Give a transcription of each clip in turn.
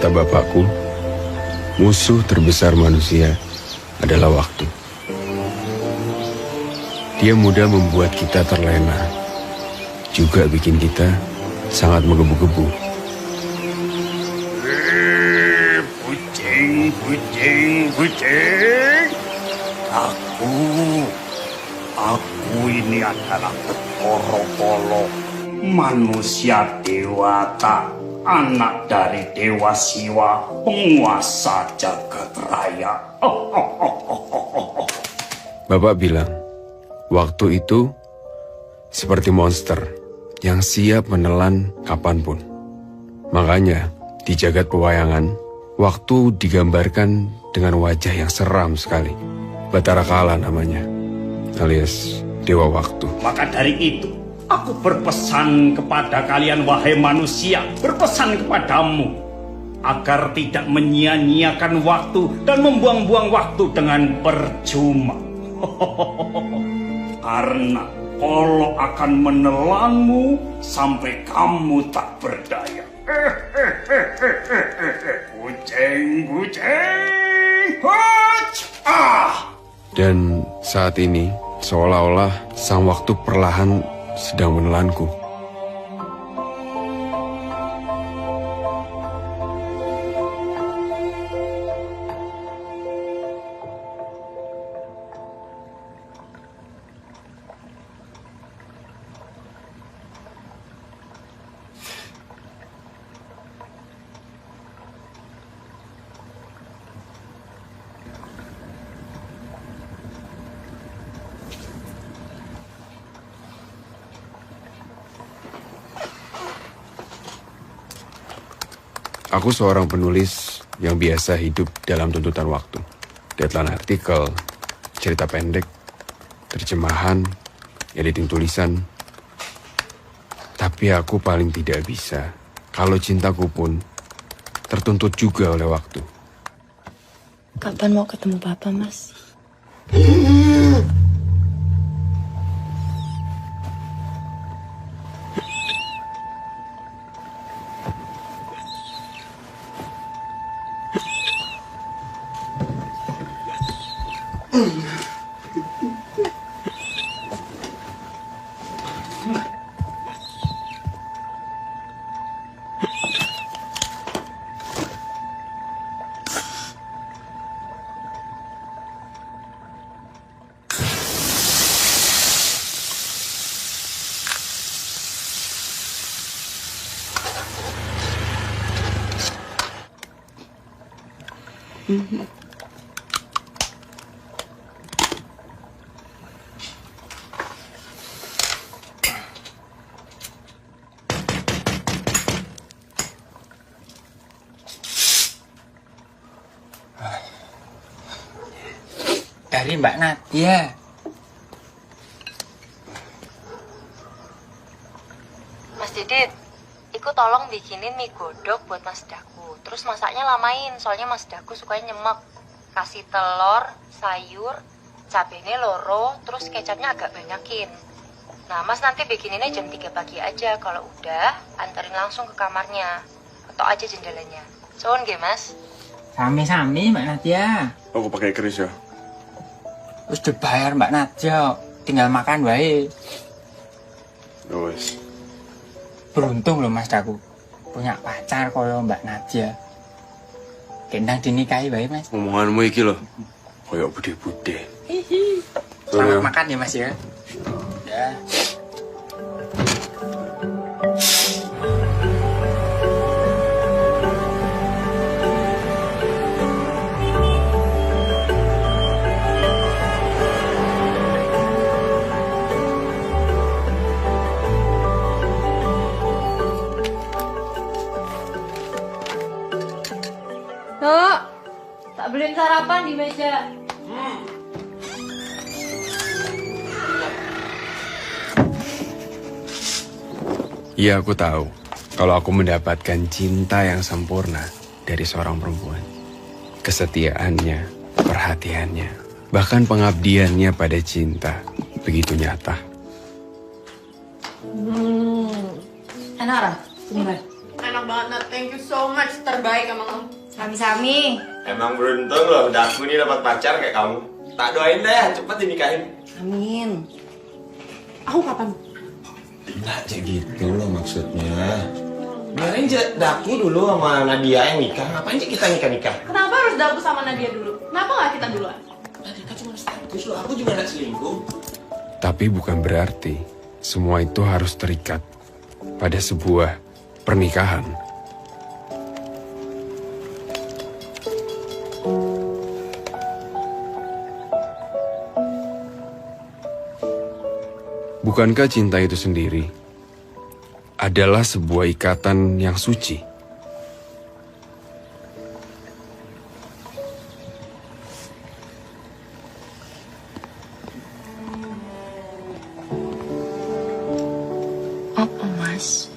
Kata bapakku, musuh terbesar manusia adalah waktu. Dia mudah membuat kita terlena, juga bikin kita sangat menggebu-gebu. Kucing. Aku ini adalah Bathara Kala, manusia dewata, anak dari Dewa Siwa, penguasa jagat raya. Bapak bilang, waktu itu seperti monster yang siap menelan kapanpun. Makanya di jagat pewayangan, waktu digambarkan dengan wajah yang seram sekali. Bathara Kala namanya, alias Dewa Waktu. Maka dari itu, aku berpesan kepada kalian, wahai manusia, berpesan kepadamu, agar tidak menyia-nyiakan waktu dan membuang-buang waktu dengan percuma. Karena Kala akan menelanmu sampai kamu tak berdaya. Kucing. Dan saat ini, seolah-olah sang waktu perlahan sedang menelanku. Aku seorang penulis yang biasa hidup dalam tuntutan waktu. Deadline artikel, cerita pendek, terjemahan, editing tulisan. Tapi aku paling tidak bisa kalau cintaku pun tertuntut juga oleh waktu. Kapan mau ketemu Papa, Mas? Dari Mbak Nadia. Mas Didit, ikut tolong bikinin mie godok buat Mas Daku. Terus masaknya lamain, soalnya Mas Daku sukanya nyemek. Kasih telur, sayur, cabenya loro, terus kecapnya agak banyakin. Nah, Mas nanti bikininnya jam 3 pagi aja. Kalau udah, anterin langsung ke kamarnya. Ketok aja jendelanya. Soun nggih, Mas? Sami-sami Mbak Nadia. Aku pakai keris ya. Wis dibayar Mbak Nadia, tinggal makan wae. Wes. Beruntung loh Mas Daku punya pacar koyo Mbak Nadia. Gendang dinikahi wae Mas. Omonganmu iki loh, koyo bude-bude. Selamat makan ya Mas ya. Ya. Dok, tak beliin sarapan di meja. Iya, aku tahu kalau aku mendapatkan cinta yang sempurna dari seorang perempuan. Kesetiaannya, perhatiannya, bahkan pengabdiannya pada cinta begitu nyata. Enak, Ra? Sini, Ra. Enak enak banget, Nat. Thank you so much. Terbaik emang kamu. Sami-sami. Emang beruntung loh, aku ini dapat pacar kayak kamu. Tak doain deh, cepet dinikahin. Amin. Aku kapan? Nah, kayak gitu loh maksudnya. Biarin aja Daku dulu sama Nadia yang nikah. Ngapain sih kita nikah-nikah? Kenapa harus Daku sama Nadia dulu? Kenapa nggak kita duluan? Nadia kan cuma status loh, aku juga gak selingkuh. Tapi bukan berarti semua itu harus terikat pada sebuah pernikahan. Bukankah cinta itu sendiri adalah sebuah ikatan yang suci? Apa, Mas?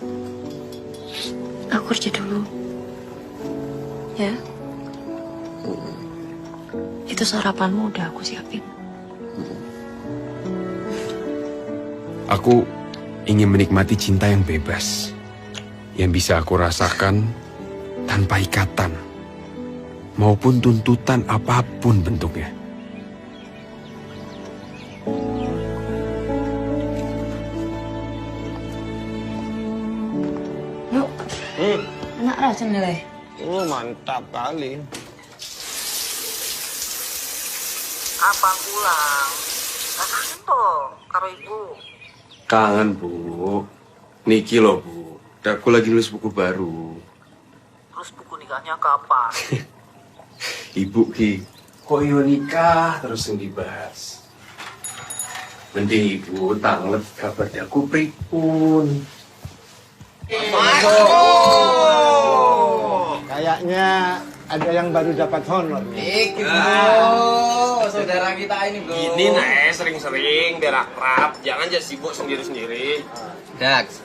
Aku kerja dulu. Ya? Itu sarapanmu udah aku siapin. Aku ingin menikmati cinta yang bebas, yang bisa aku rasakan tanpa ikatan, maupun tuntutan apapun bentuknya. Yuk. Enak rasanya nilai. Mantap kali. Abang pulang. Kangen toh karo ibu. Kangen, Bu. Niki loh, Bu. Aku lagi nulis buku baru. Terus buku nikahnya kapan? Ibu Ki, kok yo nikah terus yang dibahas. Mending Ibu tanglet kabar aku pripun. Kayaknya ada yang baru dapat honor. Saudara kita ini, Bro. Ini nih sering-sering biar akrab, jangan jadi sibuk sendiri-sendiri. Dax,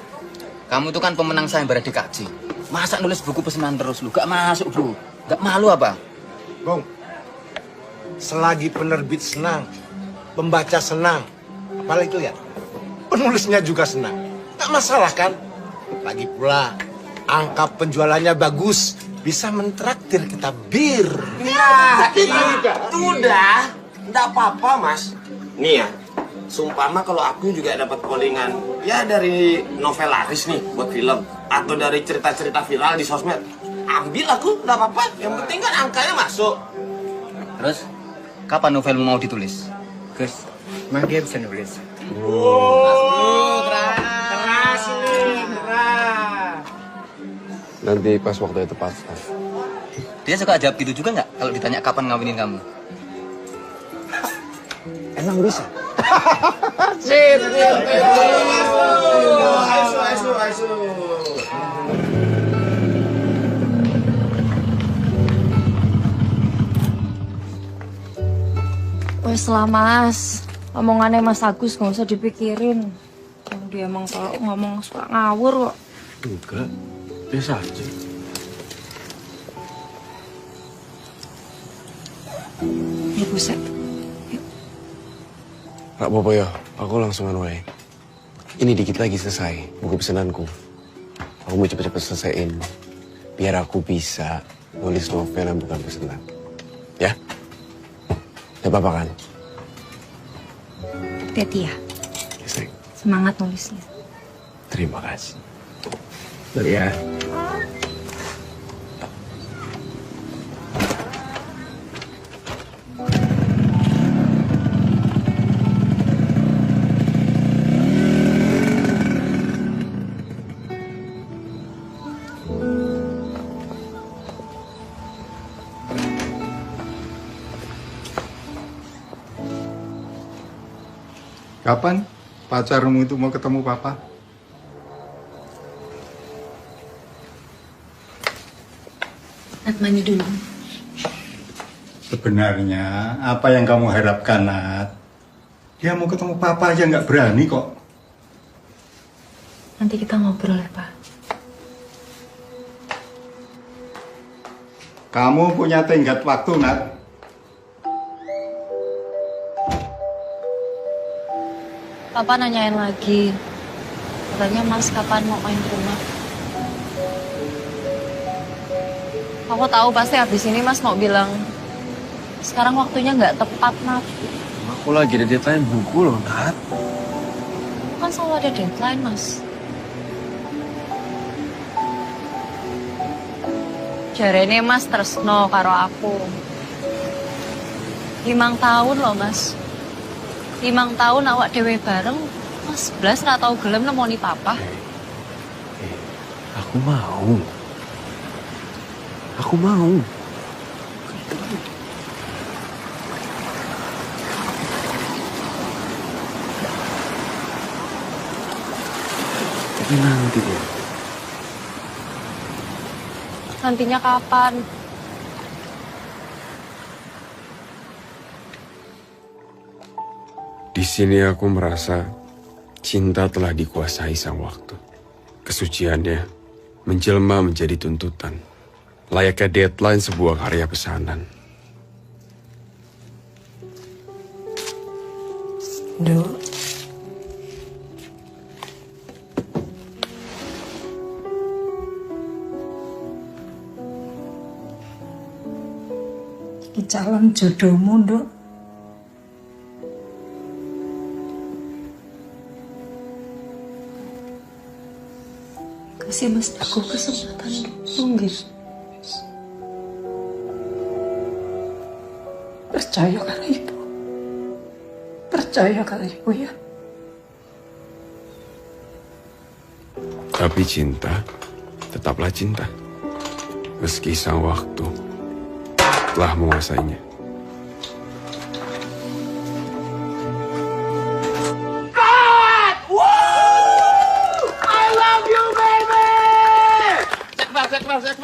kamu tuh kan pemenang sayembara DKJ. Masa nulis buku pesanan terus lu? Gak masuk, Bro. Gak malu apa? Bung, selagi penerbit senang, pembaca senang, apalagi lihat, penulisnya juga senang. Tak masalah kan? Lagi pula, angka penjualannya bagus, bisa mentraktir kita bir. Nah, itu udah. Nggak apa-apa, Mas. Nih ya, sumpama kalau aku juga dapat callingan, ya dari novel laris nih buat film, atau dari cerita-cerita viral di sosmed. Ambil aku, nggak apa-apa. Yang penting kan angkanya masuk. Terus, kapan novelmu mau ditulis? Gus, emang dia bisa nulis? Keras ini, keras. Nanti pas waktunya tepat. Dia suka jawab gitu juga nggak kalau ditanya kapan ngawinin kamu? Emang bisa? Wes lah, Mas. Omongannya Mas Agus nggak usah dipikirin. Dia emang kalau ngomong suka ngawur kok. Enggak, biasa aja. Ya buset. Gak apa-apa ya, aku langsungan wae. Ini dikit lagi selesai buku pesananku. Aku mau cepet-cepet selesaiin, biar aku bisa nulis novel yang bukan pesanan. Ya? Gak apa-apa kan? Hati-hati ya. Ya, sayang. Semangat nulisnya. Terima kasih. Bentar ya. Kapan pacarmu itu mau ketemu papa? Nat mandi dulu. Sebenarnya apa yang kamu harapkan, Nat? Dia mau ketemu papa aja nggak berani kok. Nanti kita ngobrol ya, Pak. Kamu punya tenggat waktu, Nat. Papa nanyain lagi. Katanya Mas kapan mau main ke rumah? Aku tahu pasti habis ini Mas mau bilang sekarang waktunya nggak tepat, Nat. Aku lagi ada deadline buku loh, Nat. Kan selalu ada deadline, Mas. Jarene Mas tresno karo aku. 5 tahun loh, Mas. 5 tahun awak dhewe bareng, Mas blas ra tau gelem nemoni papa. Aku mau. Aku mau. Tapi nanti ya. Nantinya kapan? Di sini aku merasa cinta telah dikuasai sang waktu. Kesuciannya menjelma menjadi tuntutan. Layaknya deadline sebuah karya pesanan. Duk. Iki calon jodohmu, Duk. Kasih Mas aku kesempatan, Duk. Percaya karo ibu. Percaya karo ibu ya. Tapi cinta tetaplah cinta. Meski sang waktu telah menguasainya.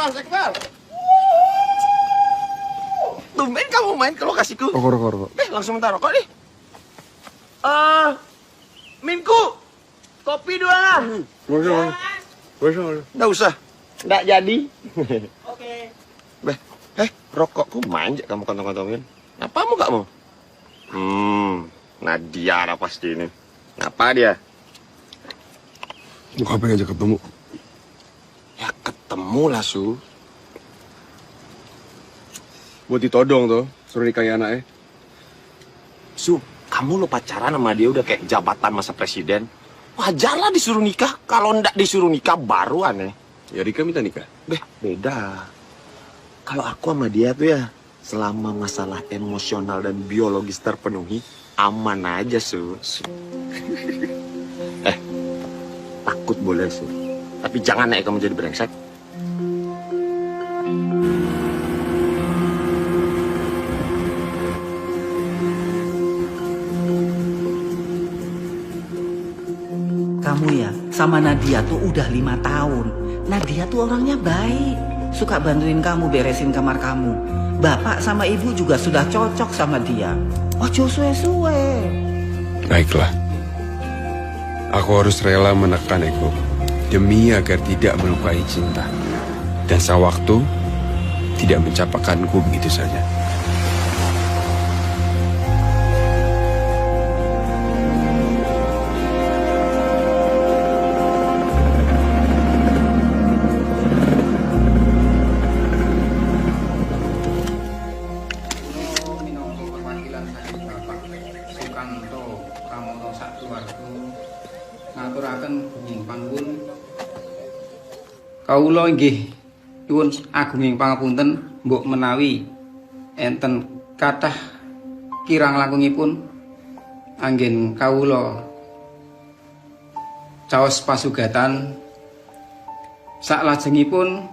Sekmal. Tumben kamu main ke lokasiku. Rokok. Langsung minta rokok nih. Minku, kopi 2 lah. Nggak usah. Nggak jadi. Oke. Rokokku manjak kamu kantong-kantongin. Apa kamu nggak mau? Nadia lah pasti ini. Ngapa dia? Muka pengen aja ketemu. Ya ketemu lah, Su. Buat ditodong tuh, suruh nikahi anaknya. Su, kamu lo pacaran sama dia udah kayak jabatan masa presiden. Wajarlah disuruh nikah. Kalau ndak disuruh nikah baru aneh. Ya Rika minta nikah. Beda. Kalau aku sama dia tuh ya, selama masalah emosional dan biologis terpenuhi, aman aja, Su. Takut boleh, Su. Tapi jangan naik kamu jadi brengsek. Kamu ya, sama Nadia tuh udah 5 tahun. Nadia tuh orangnya baik. Suka bantuin kamu beresin kamar kamu. Bapak sama ibu juga sudah cocok sama dia. Ojo suwe-suwe. Baiklah. Aku harus rela menekan ego. Demi agar tidak melukai cinta. Dan sang waktu tidak mencapakanku begitu saja. Kawula inggih nyuwun agunging pangapunten mbok menawi enten kathah kirang langkungipun anggen kawula caos pasugatan saklajengipun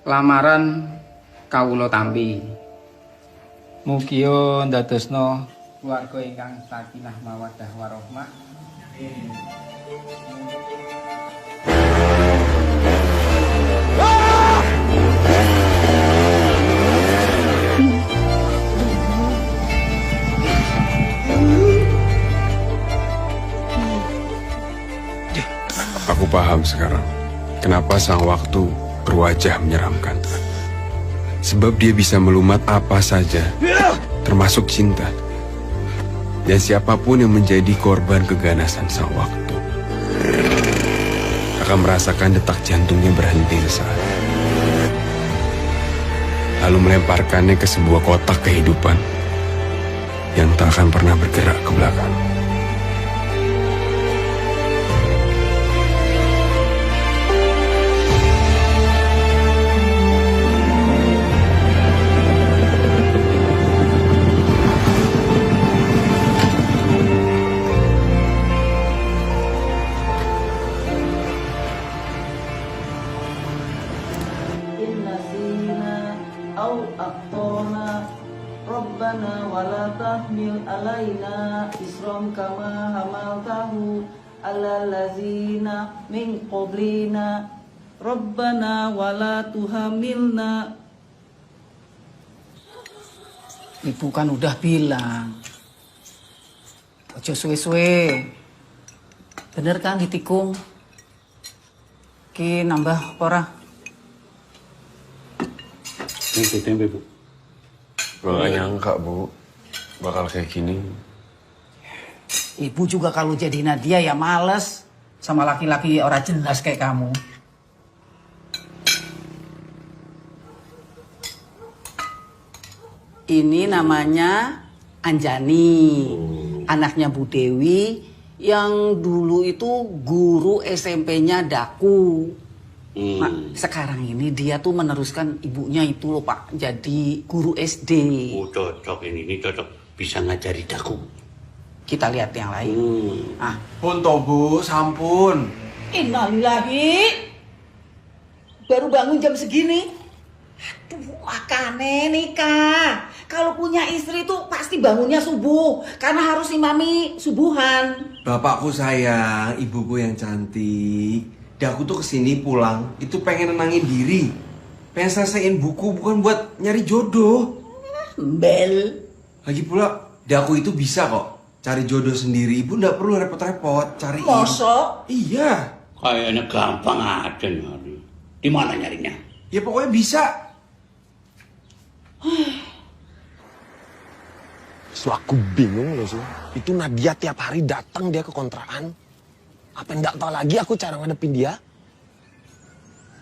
lamaran kawula tampi. Mugia ndadosna keluarga ingkang sakinah mawaddah warahmah. Aku paham sekarang kenapa sang waktu berwajah menyeramkan. Sebab dia bisa melumat apa saja, termasuk cinta. Dan siapapun yang menjadi korban keganasan sang waktu akan merasakan detak jantungnya berhenti sesaat. lalu melemparkannya ke sebuah kotak kehidupan yang tak akan pernah bergerak ke belakang. Rabbana wala tahmil alaina isram kama hamaltahu ala lazina min qablina Rabbana wala tuhamilna. Ibu kan udah bilang ojo suwe-suwe. Bener kan ditikung? Ki nambah ora? Ini tempe, Bu. Gak nyangka, Bu, bakal kayak gini. Ibu juga kalau jadi Nadia ya males sama laki-laki orang jelas kayak kamu. Ini namanya Anjani, anaknya Bu Dewi yang dulu itu guru SMP-nya Daku. Nah, sekarang ini dia tuh meneruskan ibunya itu loh Pak, jadi guru SD. Oh cocok ini cocok, bisa ngajari Daku. Kita lihat yang lain. Pun toh Bu, sampun. Innalillahi. Baru bangun jam segini. Aduh, makane nikah. Kalau punya istri tuh pasti bangunnya subuh, karena harus imami subuhan. Bapakku sayang, ibuku yang cantik. Daku tuh kesini pulang, itu pengen nenangin diri. Pengen selesaiin buku, bukan buat nyari jodoh. Bel. Lagi pula, Daku itu bisa kok cari jodoh sendiri. Ibu nggak perlu repot-repot cariin. Mosok? Iya. Kayaknya gampang aja nyari. Di mana nyarinya? Ya pokoknya bisa. So aku bingung loh, Su. Itu Nadia tiap hari datang dia ke kontrakan. Apa enggak tahu lagi aku cara ngadepin dia?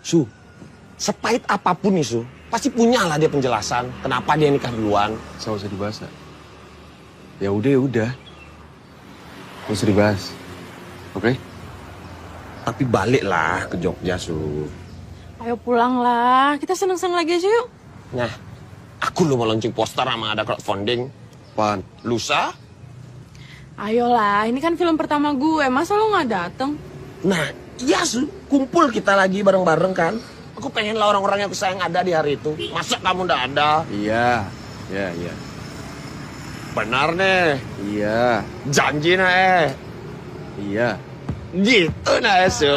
Su, sepahit apapun nih Su, pasti punya lah dia penjelasan kenapa dia nikah duluan. Gak usah dibahas. Ya udah. Gak usah dibahas. Oke? Tapi baliklah ke Jogja, Su. Ayo pulang lah, kita seneng-seneng lagi aja yuk. Nah, aku lo mau launching poster sama ada crowdfunding. Pan, lusa? Ayolah, ini kan film pertama gue, masa lo gak dateng? Nah, iya Su, kumpul kita lagi bareng-bareng kan. Aku pengen lah orang-orang yang sayang ada di hari itu. Masa kamu ndak ada? Iya. Benar nih. Iya. Janji nah Iya. Gitu nah Su.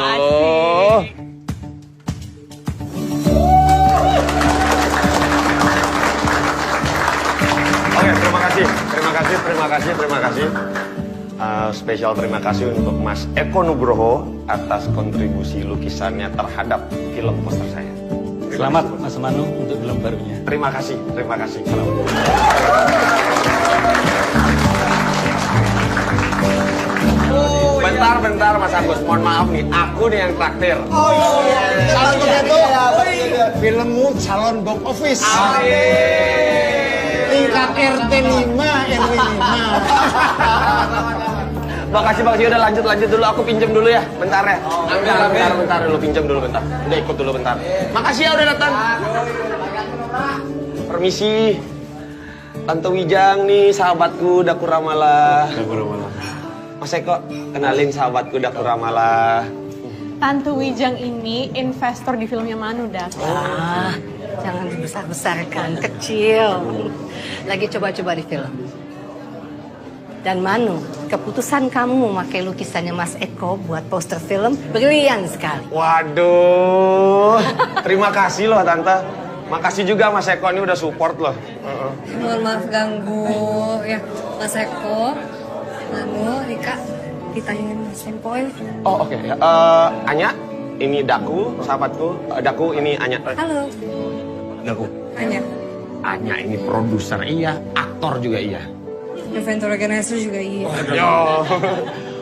Oke, terima kasih. Spesial terima kasih untuk Mas Eko Nugroho atas kontribusi lukisannya terhadap film poster saya. Selamat Mas Manu untuk film barunya. Terima kasih. Bentar Mas Agus, mohon maaf nih, aku nih yang traktir. Kalau begitu, filmmu calon box office. Tingkat RT 5, RW 5. Makasih udah lanjut dulu, aku pinjam dulu ya, bentar ya. Bentar dulu, pinjam dulu bentar. Udah ikut dulu bentar. Makasih ya udah datang. Permisi. Tante Wijang nih, sahabatku Daku Ramala. Mas Eko, kenalin sahabatku Daku Ramala. Tante Wijang ini investor di filmnya Manu, Dak. Jangan dibesar-besarkan, kecil. Lagi coba-coba di film. Dan Manu, keputusan kamu memakai lukisannya Mas Eko buat poster film brilian sekali. Waduh, terima kasih loh Tante. Makasih juga Mas Eko ini udah support loh. Mohon maaf ganggu ya, Mas Eko. Manu, Rika, ditanyain Mas Eko ya. Oh oke. Anya, ini Daku, sahabatku. Daku, ini Anya. Halo. Daku. Anya ini produser iya, aktor juga iya. Event organizer juga iya.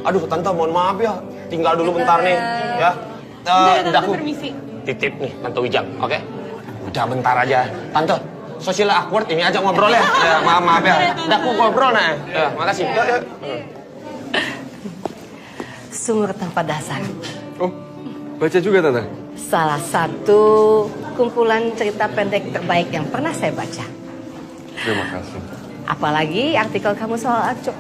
Aduh Tante, mohon maaf ya. Tinggal dulu bentar nih. Ya. Tante Daku, permisi. titip nih Tante Wijang, oke? Udah bentar aja. Tante, sosial awkward ini, ajak ngobrol ya. Ya, maaf ya. Udah aku ngobrol nah. Ya, makasih. Sumur tanpa dasar. Oh, baca juga Tante? Salah satu kumpulan cerita pendek terbaik yang pernah saya baca. Terima kasih. Apalagi artikel kamu soal Acuk.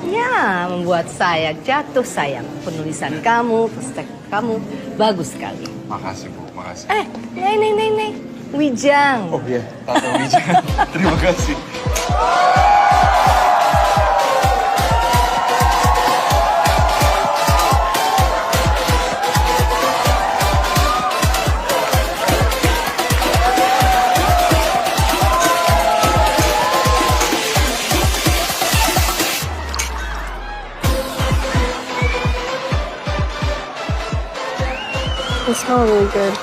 Ya, membuat saya jatuh sayang. Penulisan kamu, perspektif kamu, bagus sekali. Makasih Bu, makasih. Nih. Wijang. Oh iya, Tante Wijang. Terima kasih. It smells really good.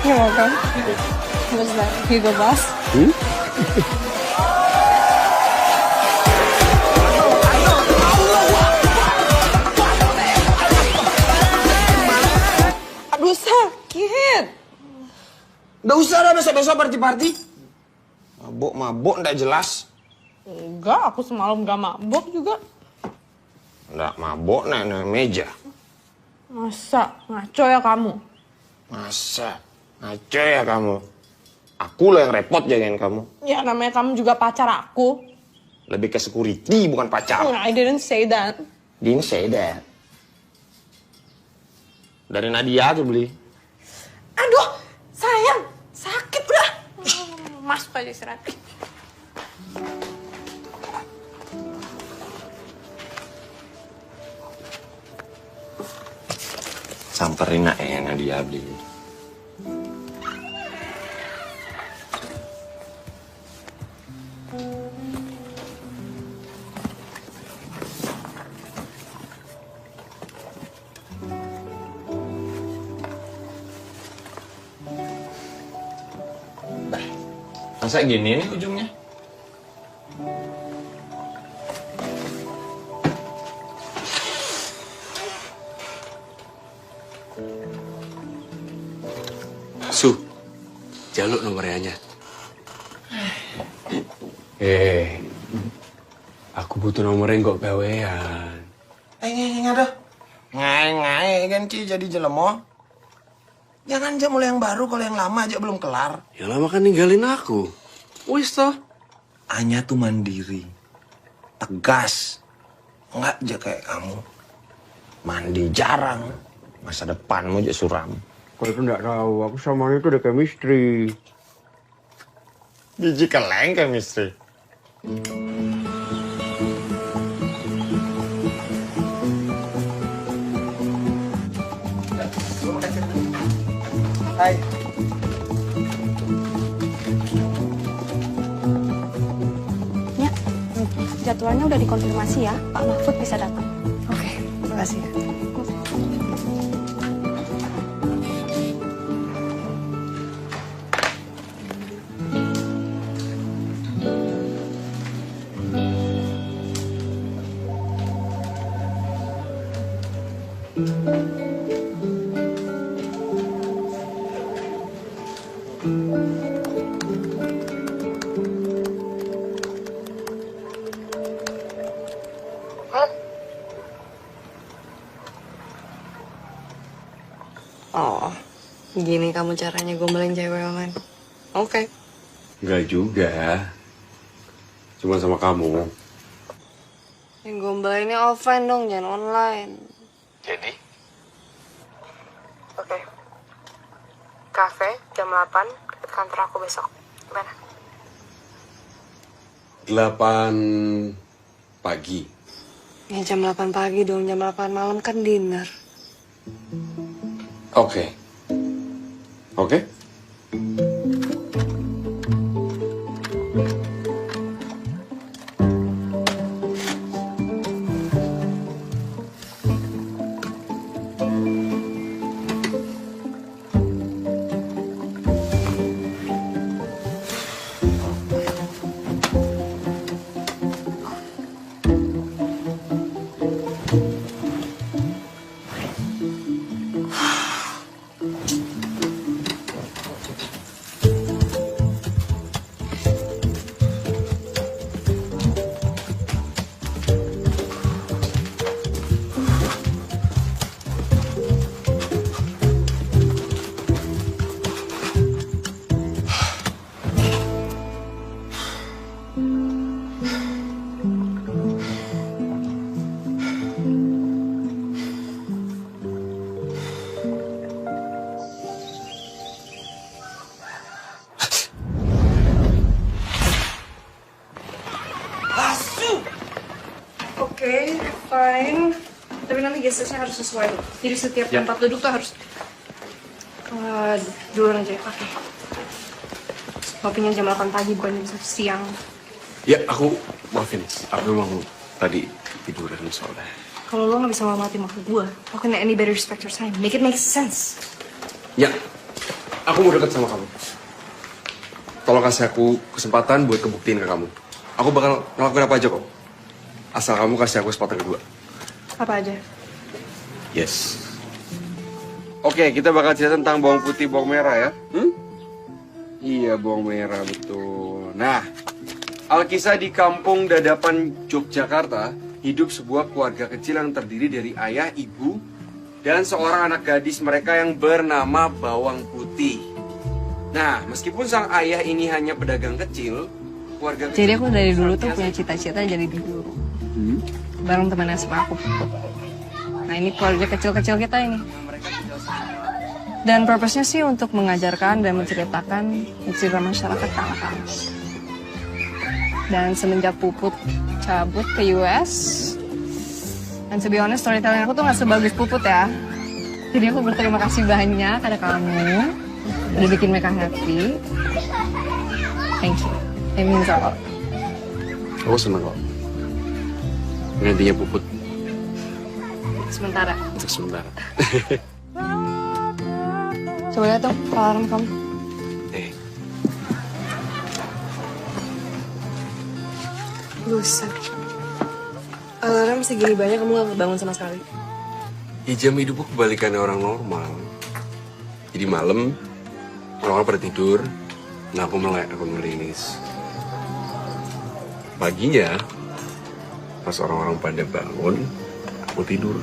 You're welcome. What's that? Hugo Boss? Aduh sakit. Udah usah dah besok-besok party-party. Mabuk ndak jelas. Enggak, aku semalam gak mabok juga. Ndak mabuk naik meja. Masa ngaco ya kamu? Masa ngaco ya kamu? Aku lah yang repot jagain kamu. Ya namanya kamu juga pacar aku. Lebih ke security bukan pacar. I didn't say that. Didn't say that. Dari Nadia tuh beli. Aduh, sayang, sakit udah. Masuk aja istirahat. Samperin Nadia beli. Masa gini nih ujungnya? Su, jaluk nomornya. Aku butuh nomornya kok gawean. Ngaduh. Ngai ganti jadi jelemo. Jangan aja mulai yang baru kalau yang lama aja belum kelar. Yang lama kan ninggalin aku. Wis toh. Anya tuh mandiri. Tegas. Enggak aja kayak kamu. Mandi jarang. Masa depanmu aja suram. Kau itu enggak tahu, aku sama itu udah chemistry. Biji keleng chemistry. Hai. Ya, jadwalnya udah dikonfirmasi ya. Pak Mahfud bisa datang. Oke, terima kasih ya. Oh, gini kamu caranya gombalin cewek online. Oke. Enggak juga. Cuma sama kamu. Yang gombalinnya offline dong, jangan online. Jadi? Oke. Cafe jam 8 dekat kantor aku besok. Gimana? 8 pagi. Ya jam 8 pagi dong, jam 8 malam kan dinner. Oke. Oke? gestusnya harus sesuai. Jadi setiap tempat duduk tuh harus duluan aja. Oke. Kopinya jam 8 pagi bukan jam 1 siang. Ya, aku maafin. Aku emang tadi tiduran soalnya. Kalau lo nggak bisa menghormati maksud gue, how can anybody respect your time? Make it make sense. Ya, aku mau deket sama kamu. Tolong kasih aku kesempatan buat kebuktiin ke kamu. Aku bakal ngelakuin apa aja kok. Asal kamu kasih aku kesempatan kedua. Apa aja? Yes. Oke, kita bakal cerita tentang bawang putih, bawang merah ya. Iya, bawang merah, betul. Nah, alkisah di kampung Dadapan, Yogyakarta, hidup sebuah keluarga kecil yang terdiri dari ayah, ibu, dan seorang anak gadis mereka yang bernama Bawang Putih. Nah, meskipun sang ayah ini hanya pedagang kecil, keluarga kecil... Jadi aku dari dulu tuh punya cita-cita jadi guru. Bareng teman SMA aku. Nah, ini keluarga kecil-kecil kita ini. Dan purpose-nya sih untuk mengajarkan dan menceritakan masyarakat ke anak-anak. Dan semenjak Puput cabut ke US, dan to be honest, storytelling aku tuh gak sebagus Puput ya. Jadi aku berterima kasih banyak ada kamu, udah bikin mereka happy. Thank you. It means a lot. Aku seneng kok. Gantinya Puput. Sementara. Untuk sementara. Coba lihat dong alarm kamu. Buset. Alarm segini banyak kamu gak bangun sama sekali. Ya, jam hidupku kebalikannya orang normal. Jadi malam, orang-orang pada tidur, nah aku melek, aku ngelinis. Paginya, pas orang-orang pada bangun, aku tidur.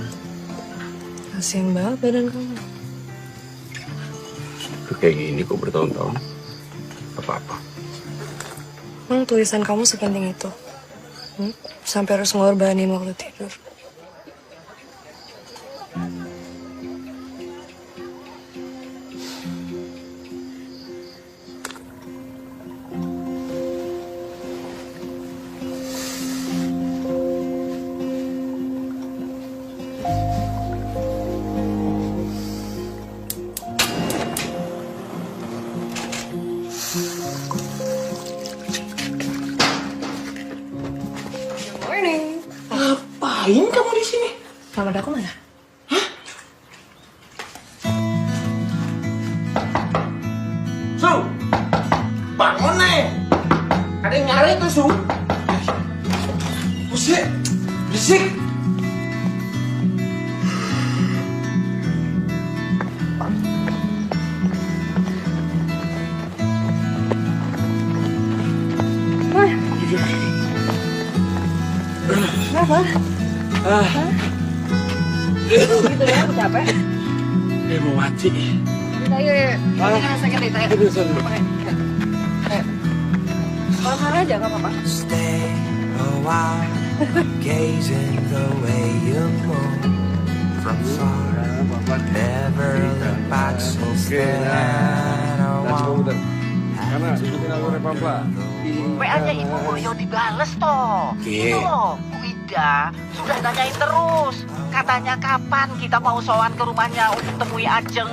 Kasian banget badan kamu. Udah kayak gini kok bertahun-tahun. Apa-apa. Emang tulisan kamu sepenting itu? Sampai harus ngorbanin waktu tidur. Ngapain kamu di sini? Kamar aku mana? Su, bangun nih. Ada yang nyari tuh, Su. Berisik, berisik. Kenapa? Gitu ya, aku capek. Mau mati. Ayo, ini kan sakit nih, ayo. Ayo. Marah aja, gak apa-apa. Stay a while, gazing the way you move from far. Never look back since then. WA-nya Ibu Boyo dibales toh. Itu loh, Bu Ida sudah nanyain terus. Katanya kapan kita mau sowan ke rumahnya untuk temui Ajeng.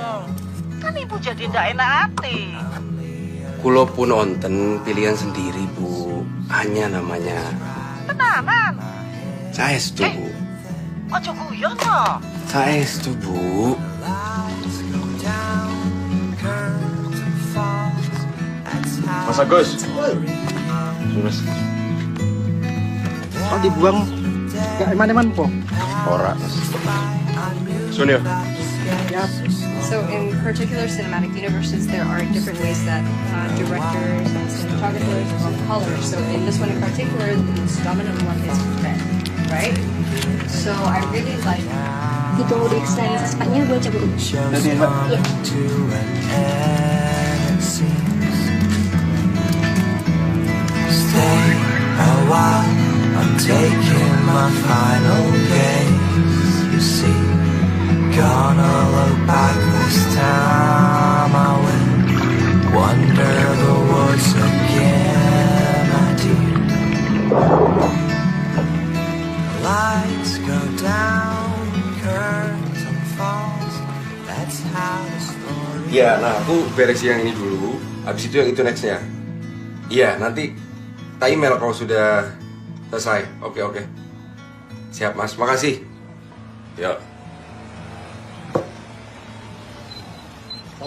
Kan Ibu jadi ndak enak hati. Kulo pun onten pilihan sendiri, Bu. Hanya namanya. Tenanan. Saya setuju, Bu. Ojo guyon toh. Saya setuju, Bu. Mas Agus. Mas. Oh dibuang gak eman-eman po? Ora. Sunil. Yep. So in particular cinematic universes, there are different ways that directors and cinematographers want color. So in this one in particular, the dominant one is red, right? So I really like. Ditunggu di ekstrain sespanya gue cabut. Iya. Stay a while, I'm taking my final gaze. You see, gonna look back this time. I will wander the woods again, my dear. Lights go down, curtains Iya, nah aku beres yang ini dulu. Habis itu yang itu nextnya. Iya, nanti tak email kalau sudah selesai. Oke. Siap Mas, makasih. Yuk.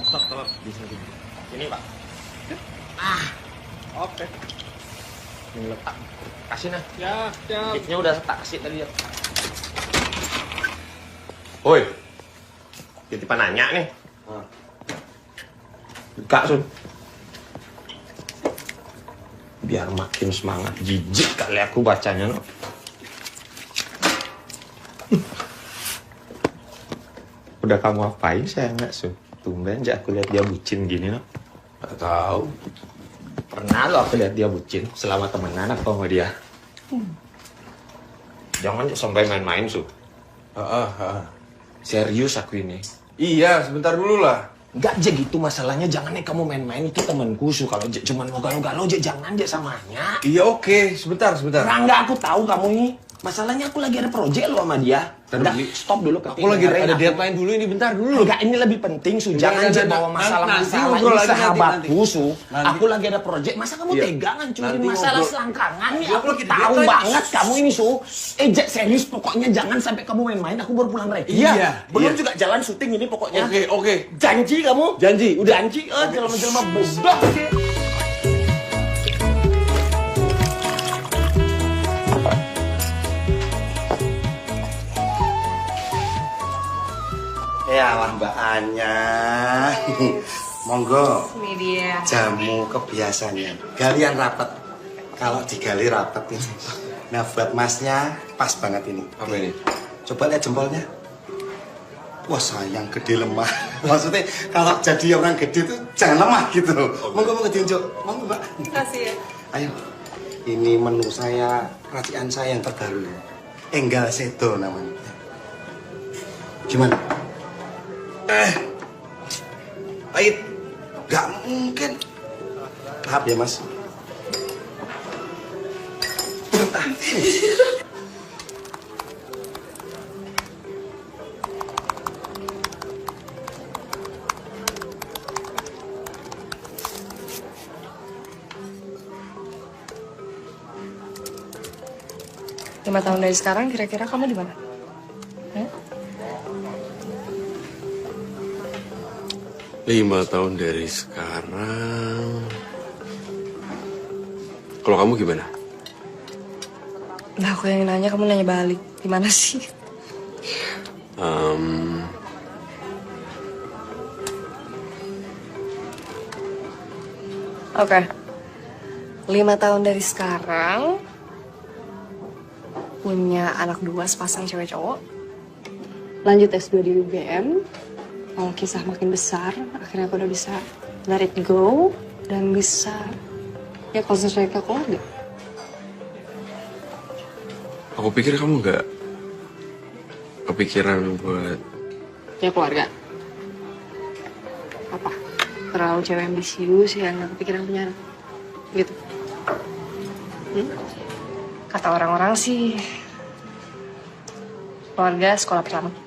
Stop. Ini Pak. Oke. Ini letak. Kasih nah. Ya. Giftnya udah tak kasih tadi ya. Woi. Titipan nanya nih. Buka Sun. Biar makin semangat. Jijik kali aku bacanya no. Udah kamu apain saya nggak Sun? Tumben aja aku lihat dia bucin gini no. Gak tahu. Pernah lo aku lihat dia bucin selama temenan aku sama dia. Jangan sampai main-main Sun. Serius aku ini. Iya, sebentar dulu lah. Enggak aja gitu masalahnya, jangan nih kamu main-main itu temanku Su. Kalau cuman mau galau-galau aja jangan aja samanya. Iya oke, sebentar. Enggak aku tahu kamu ini. Masalahnya aku lagi ada proyek lo sama dia. Udah, stop dulu. Aku lagi ada deadline dulu, ini bentar dulu. Enggak, ini lebih penting Su. Jangan aja bawa masalah-masalah ini sahabatku Su. Aku lagi ada proyek, masa kamu tega ngancurin masalah selangkangan nih? Aku tahu banget kamu ini Su. Serius pokoknya jangan sampai kamu main-main, aku baru pulang mereka. Iya. Belum juga jalan syuting ini pokoknya. Oke. Janji kamu? Janji, udah. Janji, jelma-jelma bodoh. Ya lah Mbak Anya. Monggo. Ini dia. Jamu kebiasaannya. Galian rapat. Kalau digali rapat ini. Nah buat masnya pas banget ini. Apa ini? Coba lihat jempolnya. Wah sayang gede lemah. Maksudnya kalau jadi orang gede tuh jangan lemah gitu. Monggo diunjuk. Monggo Mbak. Kasih ya. Ayo. Ini menu saya, racikan saya yang terbaru. Enggal Sedo namanya. Gimana? Pahit. Gak mungkin. Maaf ya Mas. Lima tahun dari sekarang kira-kira kamu di mana? 5 tahun dari sekarang. Kalau kamu gimana? Nah, aku yang nanya, kamu nanya balik. Gimana sih? Oke. 5 tahun dari sekarang, punya anak 2 sepasang cewek cowok. Lanjut S2 di UGM. Kalau kisah makin besar, akhirnya aku udah bisa let it go dan bisa ya konsentrasi ke keluarga. Aku pikir kamu nggak kepikiran buat Ya keluarga. Apa? Terlalu cewek ambisius ya nggak kepikiran punya anak. Gitu. Kata orang-orang sih, keluarga sekolah pertama kita.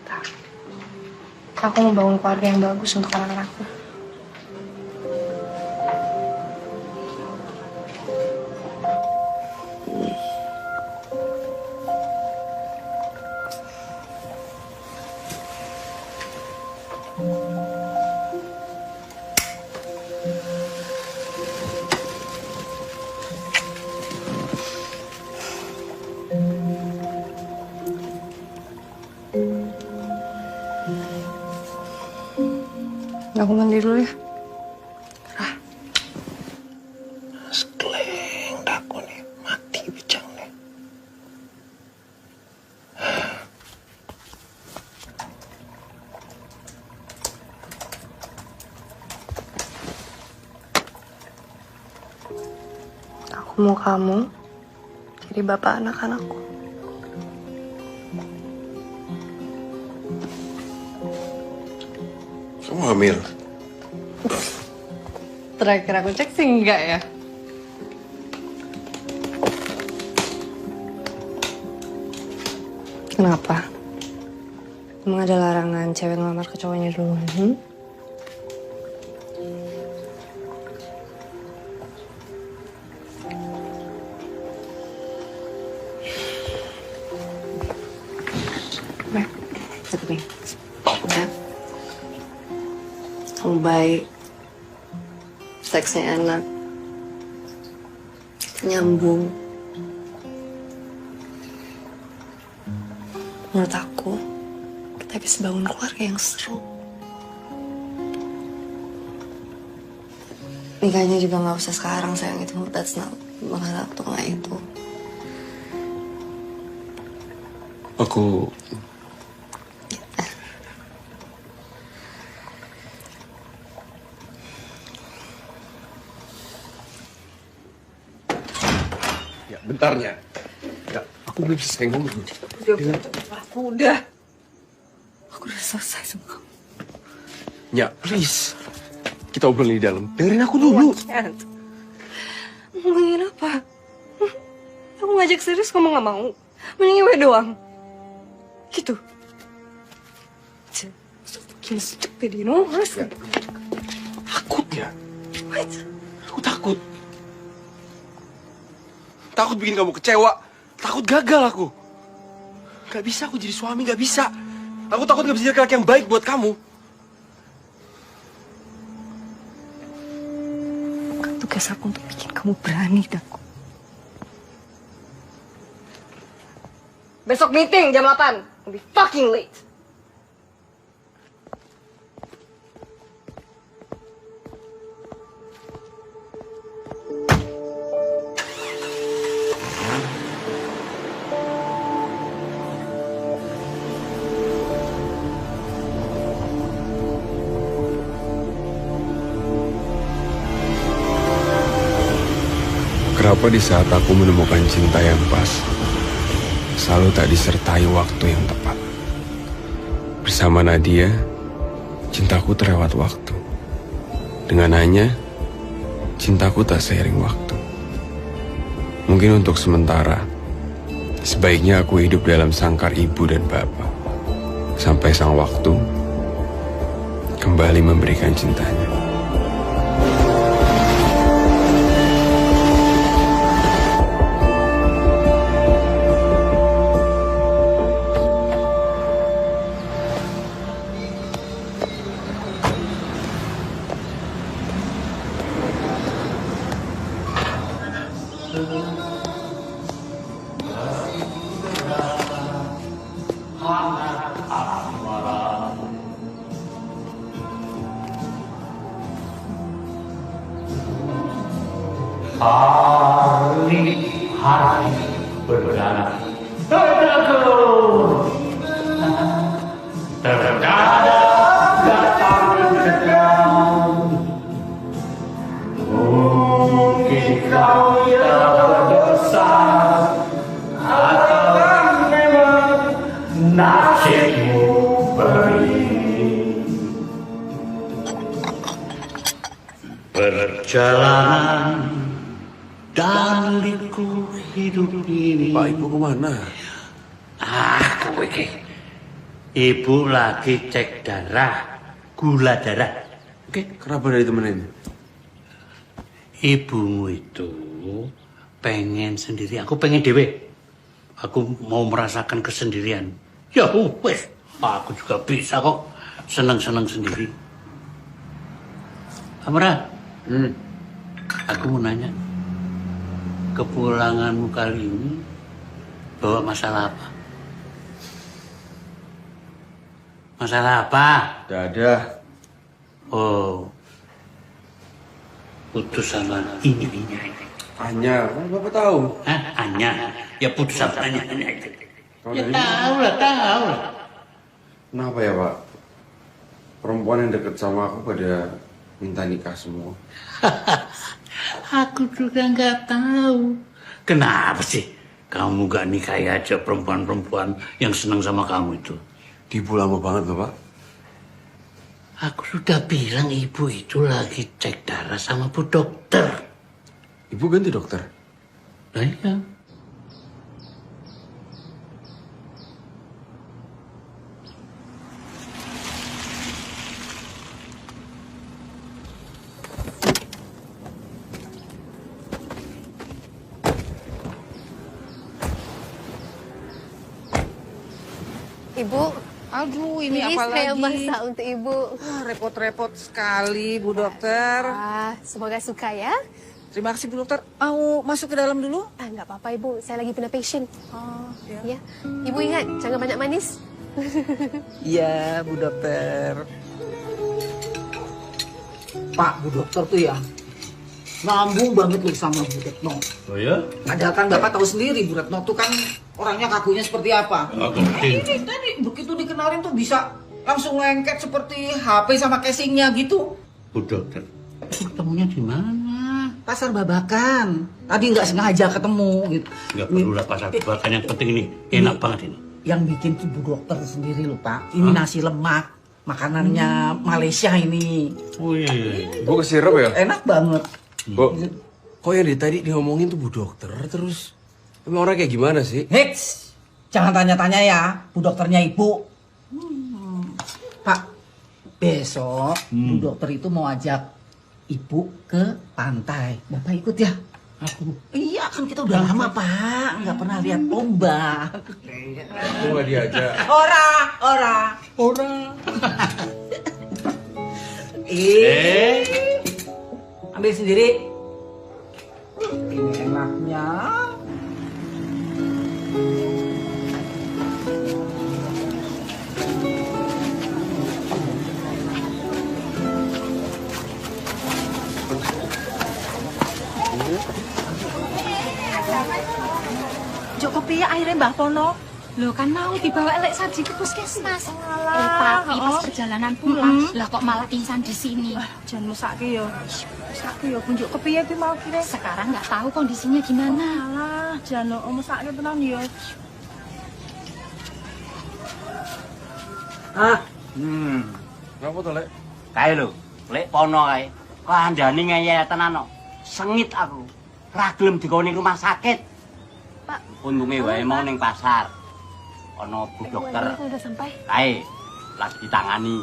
Aku mau bangun keluarga yang bagus untuk anak-anakku. Aku mandi dulu ya. Sekeleng daku nih, mati bijang nih. Aku mau kamu jadi bapak anak-anakku. kamu hamil. Terakhir aku cek sih enggak ya. Kenapa? Emang ada larangan cewek ngelamar ke cowoknya duluan? Tapi, ya. Kamu baik. Seksnya enak. Nyambung. Menurut aku, kita bisa bangun keluarga yang seru. Nikahnya juga nggak usah sekarang sayang, itu that's not bukan waktunya itu. Aku ya bentarnya. Ya, aku belum selesai ngomong. Udah. Aku udah selesai sama kamu. Ya, please. Kita obrolin di dalam. Dengerin aku dulu. Ngomongin apa? Aku ngajak serius kamu nggak mau. Mending ngewe doang. Gitu. So fucking stupid, you know? Honestly. Takut ya? What? Aku takut. Takut bikin kamu kecewa. Takut gagal aku. Gak bisa aku jadi suami, gak bisa. Aku takut gak bisa jadi laki yang baik buat kamu. Bukan tugas aku untuk bikin kamu berani, Daku. Besok meeting jam 8. I'll be fucking late. Kenapa di saat aku menemukan cinta yang pas, selalu tak disertai waktu yang tepat. Bersama Nadia, cintaku terlewat waktu. Dengan Anya, cintaku tak seiring waktu. Mungkin untuk sementara, sebaiknya aku hidup dalam sangkar ibu dan bapak. Sampai sang waktu kembali memberikan cintanya. Hari berdarah terdegur terkadang datang sedang mungkin kau yang berdosa atau memang nasibmu begini. Perjalanan dan liku hidup ini. Pak, Ibu kemana? Kowe iki. Ibu lagi cek darah, gula darah. Oke. Kenapa dari temenin? Ibumu itu pengen sendiri, aku pengen dewe. Aku mau merasakan kesendirian. Ya wes, aku juga bisa kok seneng-seneng sendiri. Amra, aku mau nanya. Kepulanganmu kali ini bawa masalah apa? Masalah apa? Tidak ada. Oh, putus sama ininya. Anya, kan Bapak tahu. Hah? Anya? Ya putus sama Anya itu. Ya dari tahu lah. Kenapa ya Pak? Perempuan yang deket sama aku pada minta nikah semua. Aku juga nggak tahu. Kenapa sih kamu gak nikahi aja perempuan-perempuan yang senang sama kamu itu? Ibu lama banget loh Pak. Aku sudah bilang ibu itu lagi cek darah sama bu dokter. Ibu ganti dokter? Nah, iya. Ibu, Aduh, ini apa saya lagi? masak untuk Ibu. Repot-repot sekali, Bu Dokter. Semoga suka ya. Terima kasih, Bu Dokter. Mau masuk ke dalam dulu? Nggak apa-apa, Ibu. Saya lagi punya patient. Oh, ya. Ibu ingat, jangan banyak manis. Iya, Bu Dokter. Pak, Bu Dokter tuh ya ngambung banget loh sama Bu Retno. Oh ya? Padahal kan Bapak tahu sendiri Bu Retno tuh kan orangnya kakunya seperti apa. Aku Ini tadi begitu dikenalin tuh bisa langsung lengket seperti HP sama casingnya gitu. Bu Dokter, ketemunya di mana? Pasar Babakan. Tadi nggak sengaja ketemu gitu. Nggak perlu lah pasar Babakan, yang penting ini enak banget ini. Yang bikin tuh Bu Dokter sendiri loh Pak. Ini nasi lemak, makanannya Malaysia ini. Oh iya. Bu kesirup ya? Enak banget. Bu, kok yang dari tadi diomongin tuh Bu Dokter terus? Emang orang kayak gimana sih? Heks, jangan tanya-tanya ya, Bu Dokternya Ibu. Pak, besok Bu Dokter itu mau ajak Ibu ke pantai. Bapak ikut ya? Aku? Iya, kan kita udah lama Pak, nggak pernah lihat ombak. Aku nggak diajak. Ora. Ambil sendiri. Ini enaknya. Jok kopi ya akhirnya Mbah Pono. Loh kan mau dibawa elek saji ke puskesmas. Tapi pas perjalanan pulang, lah kok malah pingsan di sini. Jangan musake yo. Musake yo kunjuk kepiye ki mau kira. Sekarang nggak tahu kondisinya gimana. Alah, jangan musake tenan yo. Ngapa tuh, Lek? Kae lho, Lek Pono kae. Kandhane ngeyel tenan kok. Sengit aku. Ra gelem dikoni rumah sakit. Pak. Untunge wae mau ning pasar. Ana Bu Dokter. Udah sampai. Kae lagi ditangani.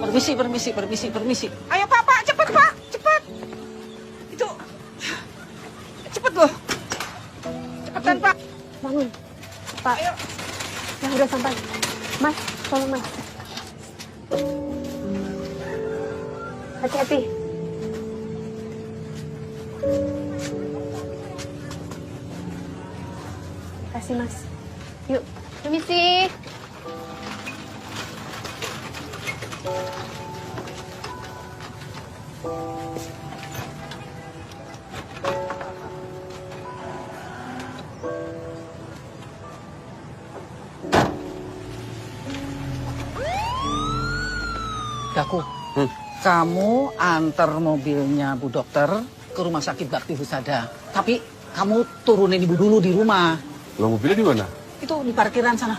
Permisi. Ayo Pak, cepet Pak, cepet. Itu, cepet loh. Cepetan Pak. Bangun. Pak. Ayo. Ya udah sampai. Mas, tolong Mas. Hati-hati. Kasih Mas. Yuk, permisi. Daku, kamu antar mobilnya Bu Dokter ke rumah sakit Bakti Husada. Tapi kamu turunin Ibu dulu di rumah. Lo mobilnya di mana? Itu di parkiran sana.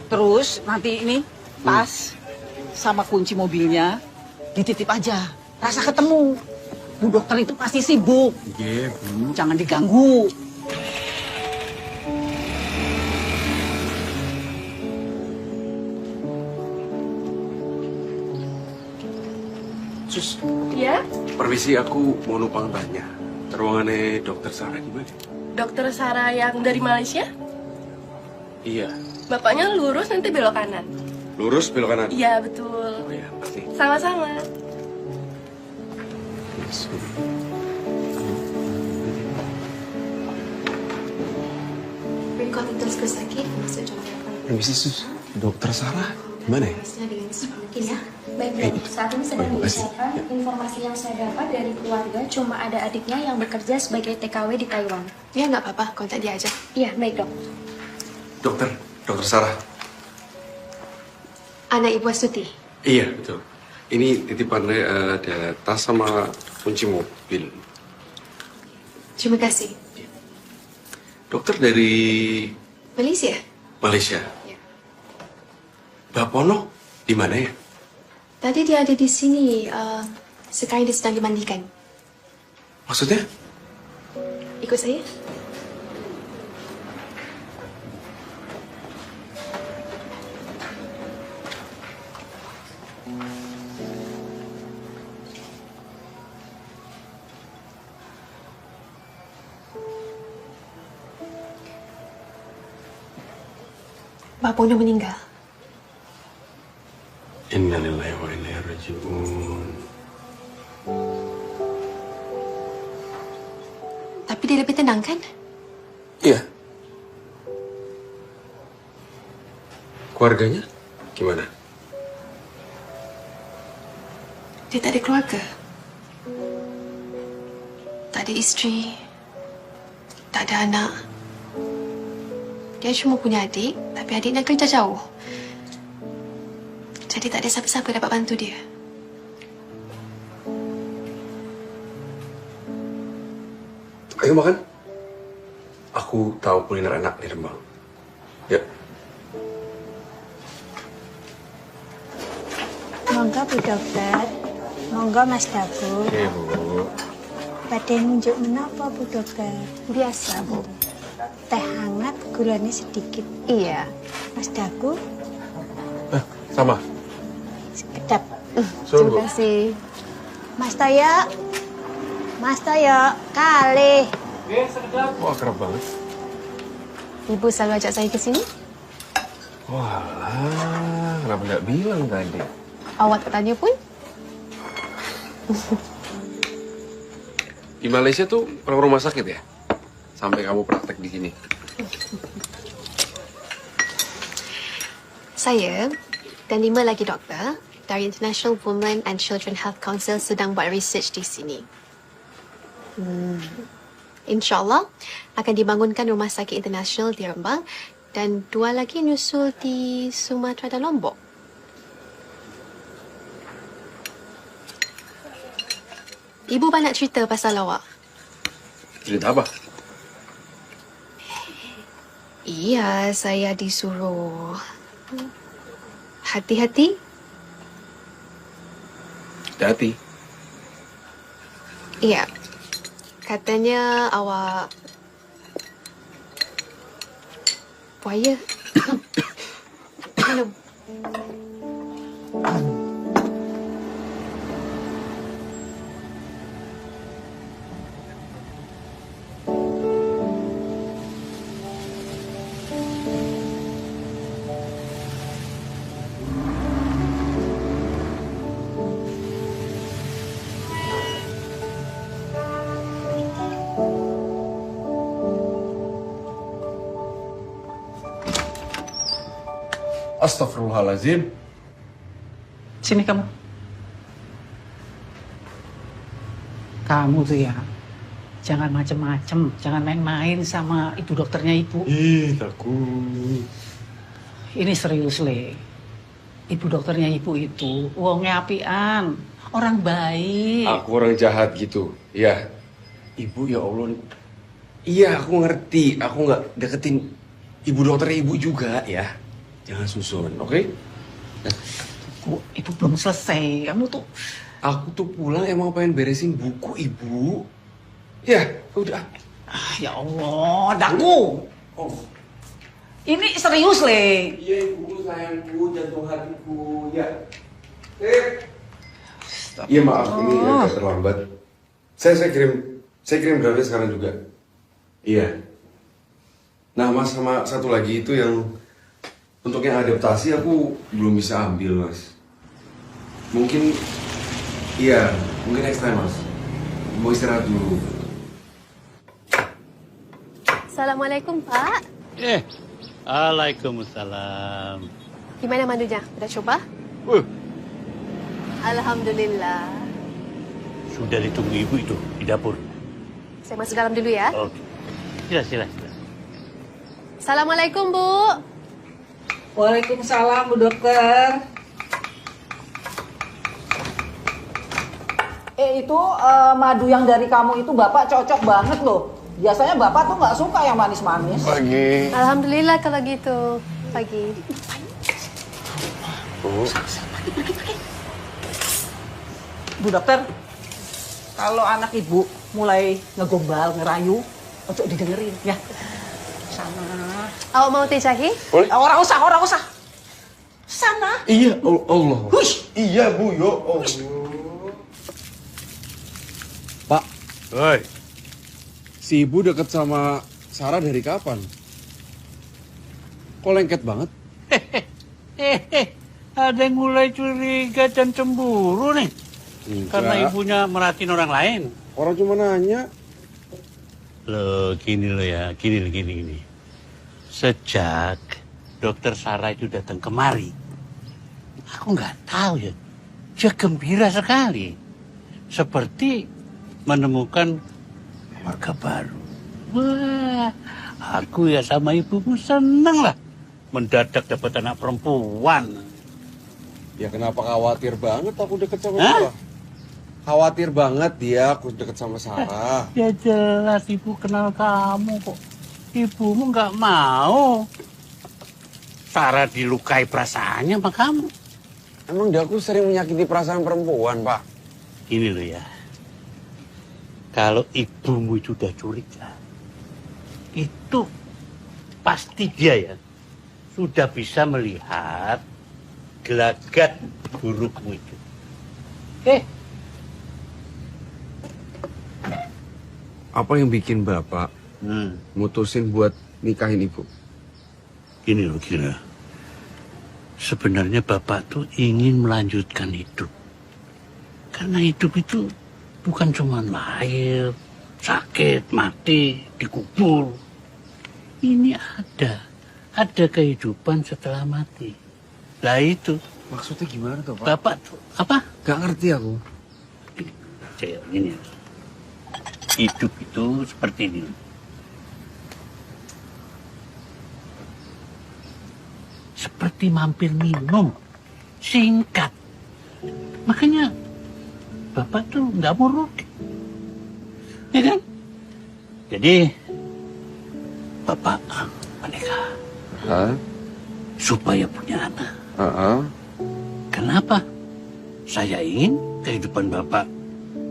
Terus nanti ini tas sama kunci mobilnya dititip aja. Rasa ketemu. Bu Dokter itu pasti sibuk. Iya, Bu. Jangan diganggu. Sus, Iya? permisi aku mau numpang tanya. Ruangannya Dokter Sarah gimana? Dokter Sarah yang dari Malaysia? Iya. Bapaknya lurus nanti belok kanan. Lurus belok kanan? Iya, betul. Oh iya, pasti. Sama-sama. Rikotitos sakit masuk coba. Permisi, Sus. Dokter Sarah gimana ya? Dengan mungkin ya. Baik dok, saat ini sedang diusahakan. Informasi yang saya dapat dari keluarga cuma ada adiknya yang bekerja sebagai TKW di Taiwan. Ya nggak apa-apa, kontak dia aja. Iya, baik dok. Dokter Sarah. Anak Ibu Astuti. Iya, betul. Ini titipannya ada tas sama kunci mobil. Terima kasih. Dokter dari Malaysia? Malaysia. Mbak Pono di mana ya? Tadi dia ada di sini. Sekarang dia sedang dimandikan. Maksudnya? Ikut saya. Bapaknya meninggal. Innalillahi wa inna ilaihi raji'un. Tapi dia lebih tenang kan? Iya. Keluarganya gimana? Dia tak ada keluarga. Tak ada isteri. Tak ada anak. Dia cuma punya adik, tapi adiknya kerja jauh. Jadi tak ada siapa-siapa dapat bantu dia. Ayo makan. Aku tahu kuliner enak di Rembang. Ya. Monggo Bu Dokter. Monggo Mas Daku. Oke, Bu. Badhe nunjuk menapa Bu Dokter? Biasa, Bu. Teh hangat, gulanya sedikit. Iya. Mas Daku, Sama. sekedap. Terima kasih. Mas Toyo. Mas Toyo, kali. Wah, akrab banget. Ibu selalu ajak saya ke sini. Walah, kenapa nggak bilang tadi? Awak tak tanya pun. Di Malaysia tuh orang rumah sakit ya? Sampai kamu praktek di sini. Saya dan 5 lagi doktor dari International Women and Children Health Council sedang buat research di sini. InsyaAllah akan dibangunkan rumah sakit internasional di Rembang dan 2 lagi nyusul di Sumatera dan Lombok. Ibu banyak cerita pasal awak. Cerita apa? Iya, saya disuruh hati-hati. Hati-hati. Iya. Katanya awak buaya. Minum. Astagfirullahaladzim. Sini kamu. Kamu tuh ya, jangan macem-macem, jangan main-main sama ibu dokternya ibu. Ih, takut. Ini serius, Le. Ibu dokternya ibu itu uangnya apian, orang baik. Aku orang jahat gitu. Iya. Ibu ya Allah. Iya, aku ngerti. Aku nggak deketin ibu dokternya ibu juga ya. Jangan susun, oke? Ibu belum selesai. Kamu tuh... Aku tuh pulang emang pengen beresin buku ibu. Ya, udah. Ya Allah, Daku. Oh. Ini serius, Le. Iya, ibu sayangku, jantung hatiku. Ya. Iya, maaf ini agak terlambat. Saya kirim draftnya sekarang juga. Iya. Nah, Mas, sama satu lagi itu yang untuk yang adaptasi aku belum bisa ambil, Mas. Mungkin next time, Mas. Mau istirahat dulu. Assalamualaikum, Pak. Waalaikumsalam. Gimana mandunya? Udah coba? Alhamdulillah. Sudah ditunggu ibu itu di dapur. Saya masuk dalam dulu ya. Oke. Sila. Assalamualaikum, Bu. Waalaikumsalam, Bu Dokter. Itu madu yang dari kamu itu Bapak cocok banget loh. Biasanya Bapak tuh nggak suka yang manis-manis. Pagi. Alhamdulillah kalau gitu. Pagi. Bu Dokter, kalau anak Ibu mulai ngegombal, ngerayu, ojo didengerin ya. Sana. Awak mau teh jahe? Boleh. Orang usah. Sana. Iya, Allah. Hush. Iya, Bu, yo Allah. Pak. Hoi. Si ibu deket sama Sarah dari kapan? Kok lengket banget? Ada yang mulai curiga dan cemburu nih. Karena ibunya merhatiin orang lain. Orang cuma nanya. Loh, gini loh ya, gini. Sejak Dokter Sarah itu datang kemari, aku nggak tahu ya, dia gembira sekali. Seperti menemukan keluarga baru. Wah, aku ya sama ibumu seneng lah. Mendadak dapat anak perempuan. Ya kenapa khawatir banget aku deket sama dia? Khawatir banget dia aku deket sama Sarah. Ya jelas ibu kenal kamu kok. Ibumu nggak mau Sarah dilukai perasaannya sama kamu. Emang dia aku sering menyakiti perasaan perempuan, Pak? Gini loh ya. Kalau ibumu sudah curiga, itu pasti dia ya sudah bisa melihat gelagat burukmu itu. Apa yang bikin Bapak mutusin buat nikahin Ibu? Gini loh, Kira. Sebenarnya Bapak tuh ingin melanjutkan hidup. Karena hidup itu bukan cuma lahir, sakit, mati, dikubur. Ini ada kehidupan setelah mati. Lah itu. Maksudnya gimana tuh, Pak? Bapak tuh, apa? Gak ngerti aku. Cek, ini. Hidup itu seperti ini. Seperti mampir minum. Singkat. Makanya Bapak tuh nggak mau rugi. Ya kan? Jadi Bapak menikah. Supaya punya anak. Kenapa? Saya ingin kehidupan Bapak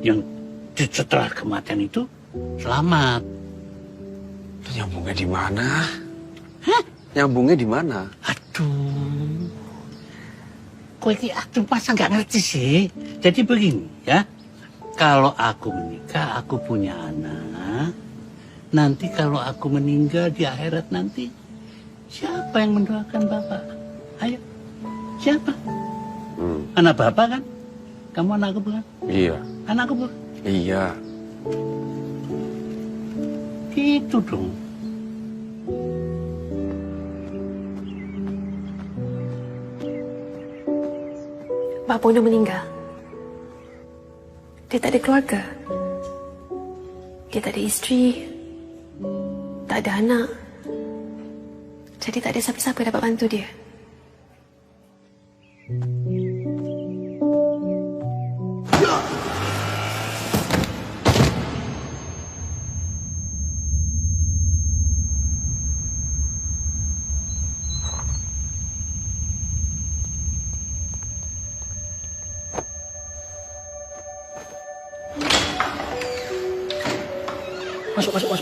yang setelah kematian itu selamat. Nyambungnya di mana? Nyambungnya di mana? Aduh. Kok ini aku masa nggak ngerti sih? Jadi begini ya. Kalau aku menikah, aku punya anak. Nanti kalau aku meninggal di akhirat nanti, siapa yang mendoakan Bapak? Ayo, siapa? Anak Bapak kan? Kamu anakku bukan? Iya. Anakku bukan? Iya. Gitu dong. Pak Pono meninggal. Dia tak ada keluarga. Dia tak ada isteri. Tak ada anak. Jadi tak ada siapa-siapa yang dapat bantu dia. Masuk. Pelan.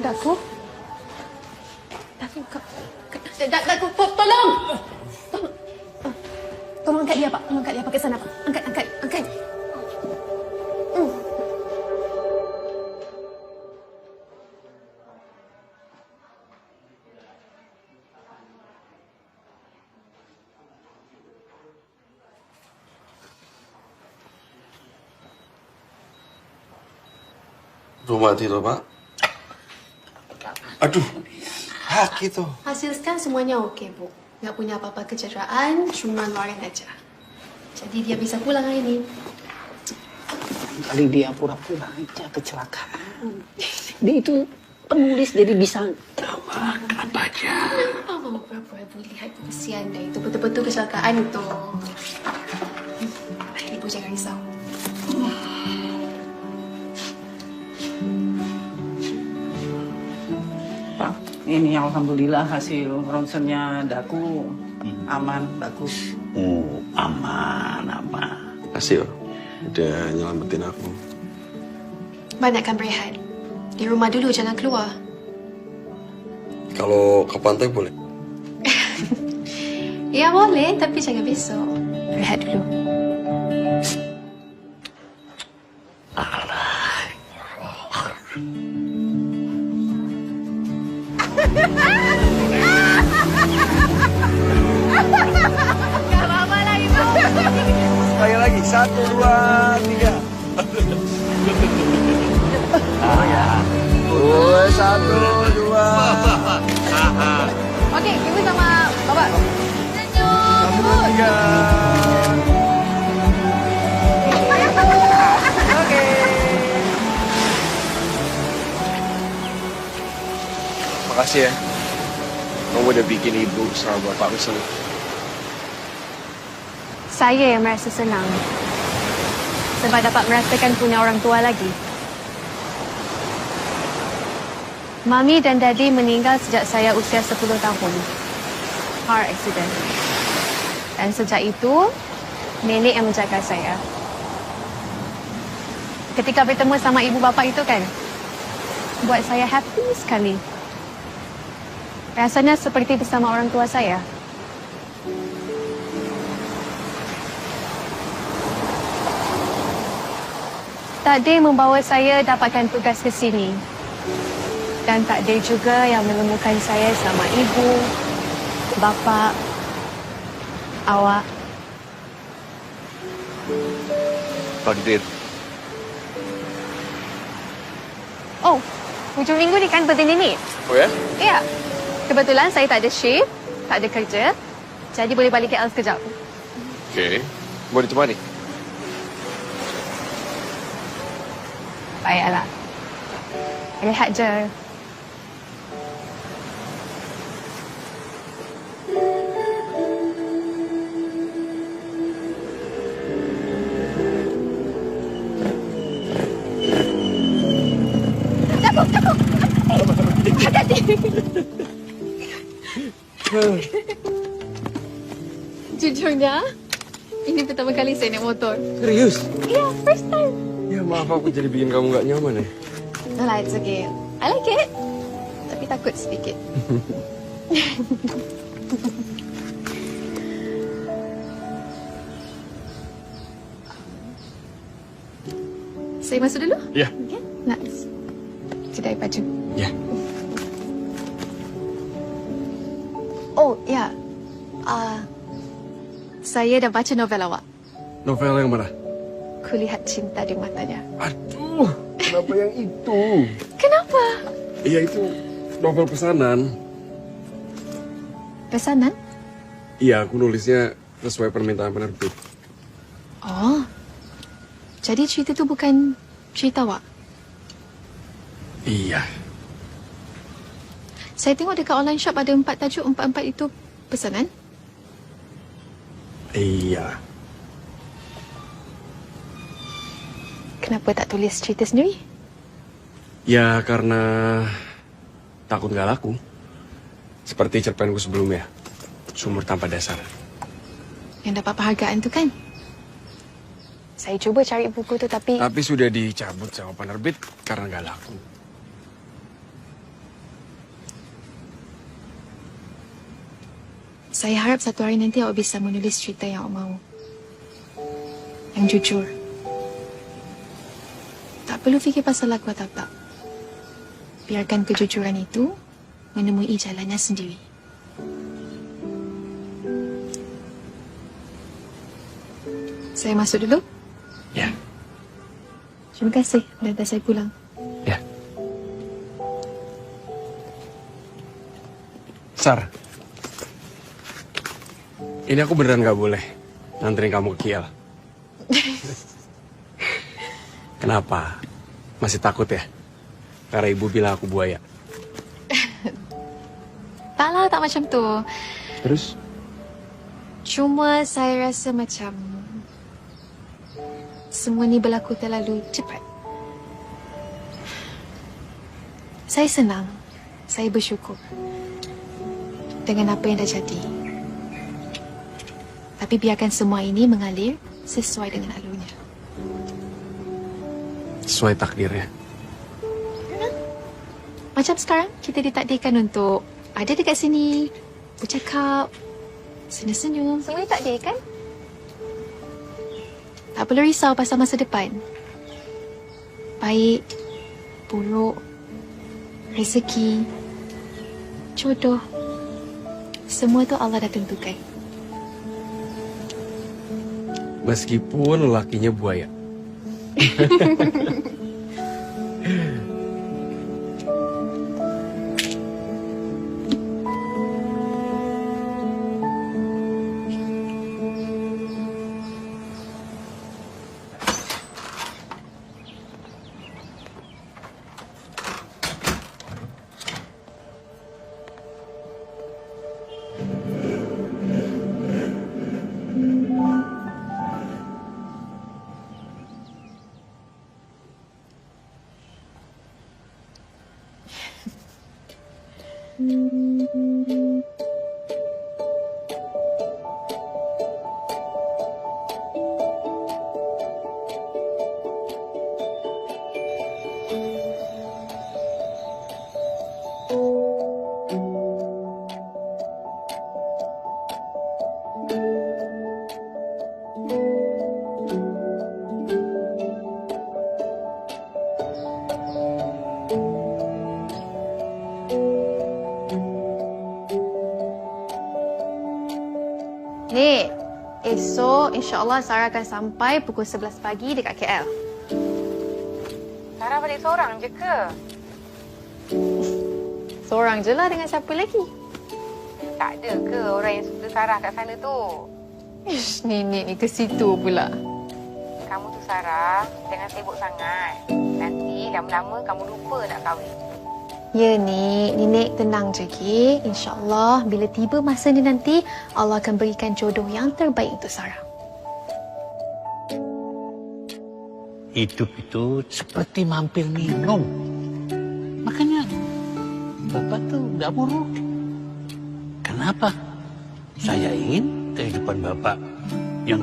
Daku, tolong! Tolong angkat dia, Pak. Angkat dia pakai sana, Pak. Angkat. Mati loh, Pak. Aduh, kaki tuh. Hasil scan semuanya okey, Bu. Nggak punya apa-apa kecederaan, cuma loren aja. Jadi dia bisa pulang hari ini. Kali dia pura-pura aja kecelakaan. Dia itu penulis jadi bisa drama apa aja. Kenapa mau pura-pura Bu? Lihat kesian dah. Itu betul-betul kecelakaan itu. Ibu jangan risau. Pak, ini alhamdulillah hasil ronsennya Daku aman, bagus. Aman. Hasil udah nyelamatin aku. Banyakkan berehat. Di rumah dulu, jangan keluar. Kalau ke pantai boleh? Ya boleh, tapi jangan besok. Rehat dulu. Gak apa-apa lagi, Bu. Sekali lagi, 1, 2, 3. Ya. 1, 2. Okey, ibu sama bapak. Senyum. 1, 2, 3. Okey. Makasih ya. Kamu udah bikin ibu sama bapak senang. Saya yang merasa senang. Sebab dapat merasakan punya orang tua lagi. Mami dan Daddy meninggal sejak saya usia 10 tahun. Car accident. Dan sejak itu, nenek yang menjaga saya. Ketika bertemu sama ibu bapa itu kan, buat saya happy sekali. Rasanya seperti bersama orang tua saya. Takdir membawa saya dapatkan tugas ke sini. Dan takdir juga yang menemukan saya sama ibu, bapa, awak. Takdir. Oh, hujung minggu ni kan birthday nenek. Oh ya? Ya. Kebetulan saya tak ada shift, tak ada kerja. Jadi boleh balik KL sekejap. Okey. Mau ditemani? Baiklah. Rehat je. Cakap. Hati-hati. Jujurnya, ini pertama kali saya naik motor. Serius? Ya, first time. Ya maaf aku jadi bikin kamu nggak nyaman ya. No lah, it's okay. I like it. Tapi takut sedikit. Saya masuk dulu? Ya. Okay. Nak kedai baju. Ya. Oh, ya. Saya dah baca novel awak. Novel yang mana? Kulihat cinta di matanya. Aduh, kenapa yang itu? Kenapa? Iya itu novel pesanan. Pesanan? Iya, aku nulisnya sesuai permintaan penerbit. Oh. Jadi cerita itu bukan cerita awak? Iya. Saya tengok dekat online shop ada 4 tajuk, 4 itu pesanan. Iya. Kenapa tak tulis cerita sendiri? Ya karena takut nggak laku. Seperti cerpenku sebelumnya, Sumur Tanpa Dasar. Yang dapat penghargaan tu kan? Saya cuba cari buku tu tapi... Tapi sudah dicabut sama penerbit karena nggak laku. Saya harap satu hari nanti awak bisa menulis cerita yang awak mahu. Yang jujur. Tak perlu fikir pasal laku atau tak. Biarkan kejujuran itu menemui jalannya sendiri. Saya masuk dulu? Ya. Terima kasih. Dah saya pulang. Ya. Sar. Ini aku beneran nggak boleh nganterin kamu ke Kiel. Kenapa? Masih takut ya? Karena ibu bilang aku buaya. Tak lah, tak macam tu. Terus? Cuma saya rasa macam semua ni berlaku terlalu cepat. Saya senang. Saya bersyukur dengan apa yang dah jadi. Tapi biarkan semua ini mengalir sesuai dengan alurnya. Sesuai takdirnya. Macam sekarang, kita ditakdirkan untuk ada dekat sini, bercakap, Senyum-senyum. Semuanya tak ada kan? Tak perlu risau pasal masa depan. Baik, buruk, rezeki, jodoh. Semua tu Allah dah tentukan. Meskipun lelakinya buaya. Nik, esok insyaAllah Sarah akan sampai pukul 11 pagi dekat KL. Sarah balik seorang je ke? Seorang je lah, dengan siapa lagi? Tak ada ke orang yang suka Sarah kat sana tu? Ish, Nenek ni ke situ pula. Kamu tu Sarah, jangan sibuk sangat. Nanti lama-lama kamu lupa nak kahwin. Ya Nik, Nenek tenang je ke. InsyaAllah bila tiba masa ni nanti, Allah akan berikan jodoh yang terbaik untuk Sarah. Hidup itu seperti mampir minum. Makanya Bapak tuh nggak buruk. Kenapa? Saya ingin kehidupan Bapak yang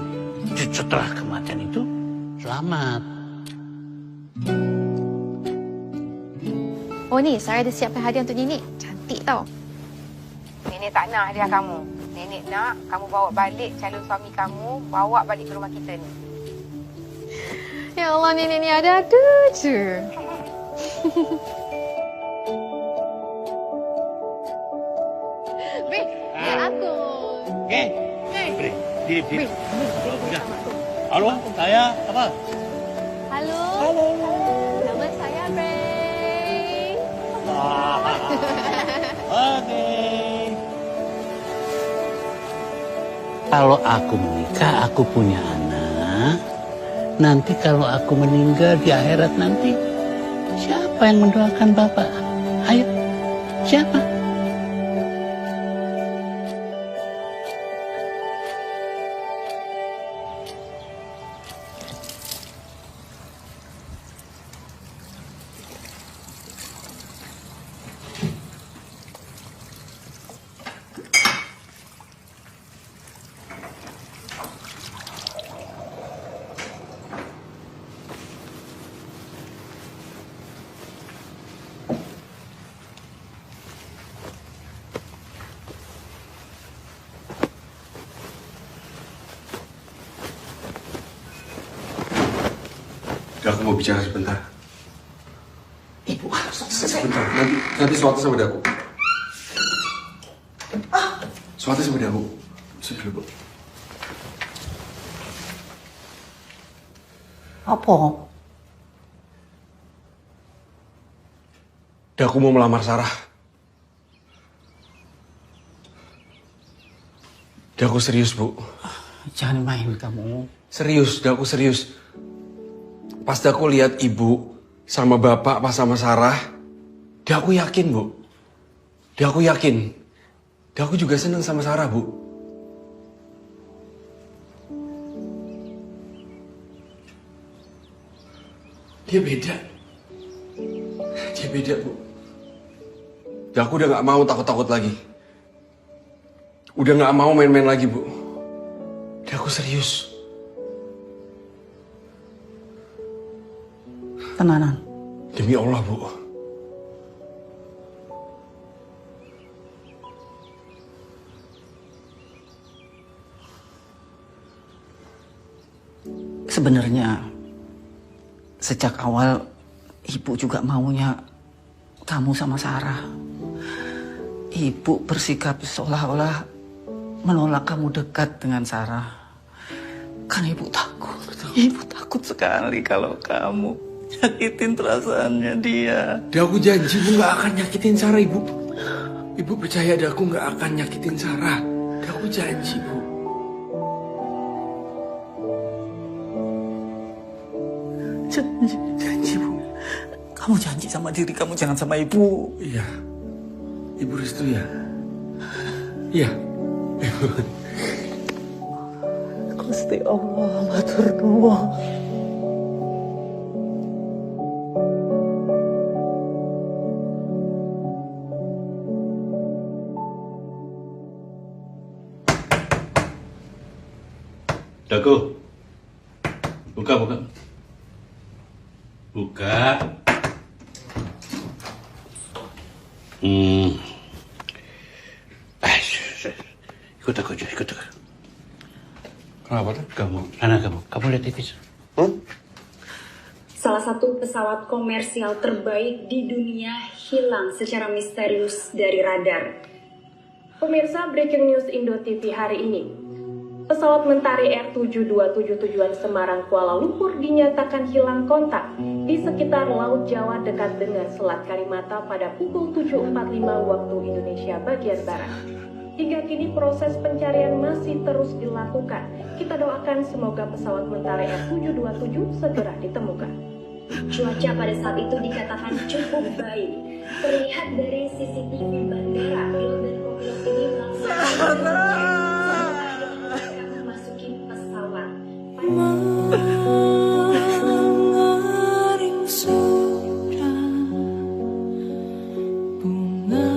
setelah kematian itu selamat. Oh ni, Sarah ada siapkan hadiah untuk Nenek. Cantik tau. Nenek tak nak hadiah kamu. Nenek nak kamu bawa balik calon suami kamu, bawa balik ke rumah kita ni. Ya Allah, Nenek ni ada-ada je. Beri, biar aku. Okey. Beri, diri. Halo, saya apa? Halo. Halo. Nama saya Bray. Okey. Kalau aku menikah, aku punya anak. Nanti kalau aku meninggal di akhirat nanti, siapa yang mendoakan Bapak? Ayo, siapa? Aku mau bicara sebentar. Ibu, sebentar. Nanti suatu sama Daku. Suatu sama Daku. Sudah, Bu. Apa? Daku mau melamar Sarah. Daku serius, Bu. Jangan main kamu. Serius, Daku serius. Pas aku lihat ibu sama bapak pas sama Sarah, aku yakin, Bu. Aku yakin. Aku juga senang sama Sarah, Bu. Dia beda. Dia beda, Bu. Aku udah gak mau takut-takut lagi. Udah gak mau main-main lagi, Bu. Aku serius. Tenanan. Demi Allah, Bu. Sebenarnya sejak awal ibu juga maunya kamu sama Sarah. Ibu bersikap seolah-olah menolak kamu dekat dengan Sarah. Karena ibu takut. Ibu takut sekali kalau kamu nyakitin perasaannya dia. Dia aku janji ibu gak akan nyakitin Sarah, ibu. Ibu percaya dia aku gak akan nyakitin Sarah. Dia aku janji, Bu. Janji, Bu. Kamu janji sama diri kamu, jangan sama ibu. Iya. Ibu restu ya? Iya. Gusti Allah, matur nuwun. Dago, buka. Buka. Ikut aku. Kenapa tuh? Kamu lihat itu. Salah satu pesawat komersial terbaik di dunia hilang secara misterius dari radar. Pemirsa, breaking news Indo TV hari ini. Pesawat Mentari R727 tujuan Semarang Kuala Lumpur dinyatakan hilang kontak di sekitar Laut Jawa dekat dengan Selat Karimata pada pukul 7.45 waktu Indonesia bagian Barat. Hingga kini proses pencarian masih terus dilakukan. Kita doakan semoga pesawat Mentari R727 segera ditemukan. Cuaca pada saat itu dikatakan cukup baik. Terlihat dari CCTV bandara, pilot dan kopilot ini melaksanakan memasuki pesawat. Mengering sudah bunga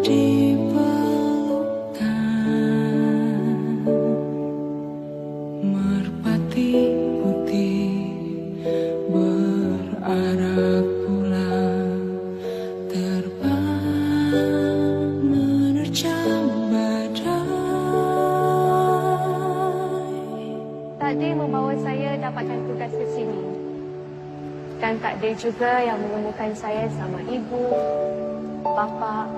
di pelukan, merpati putih berarak pulang, terbang menerjang badai. Takdir membawa saya dapatkan tugas ke sini. Dan takdir juga yang menemukan saya sama ibu, bapa,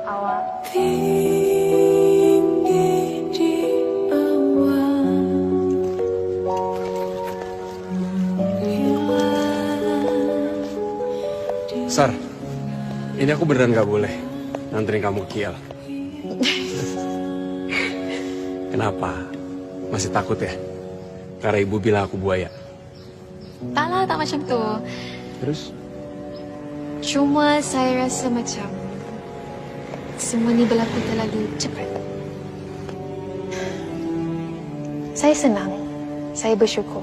awak. Tinggi di awan, Sar, ini aku beneran gak boleh nganterin kamu ke Kiel. Kenapa? Masih takut ya? Karena ibu bilang aku buaya. Tak lah, tak macam tu. Terus? Cuma saya rasa macam semua ni berlaku terlalu cepat. Saya senang, saya bersyukur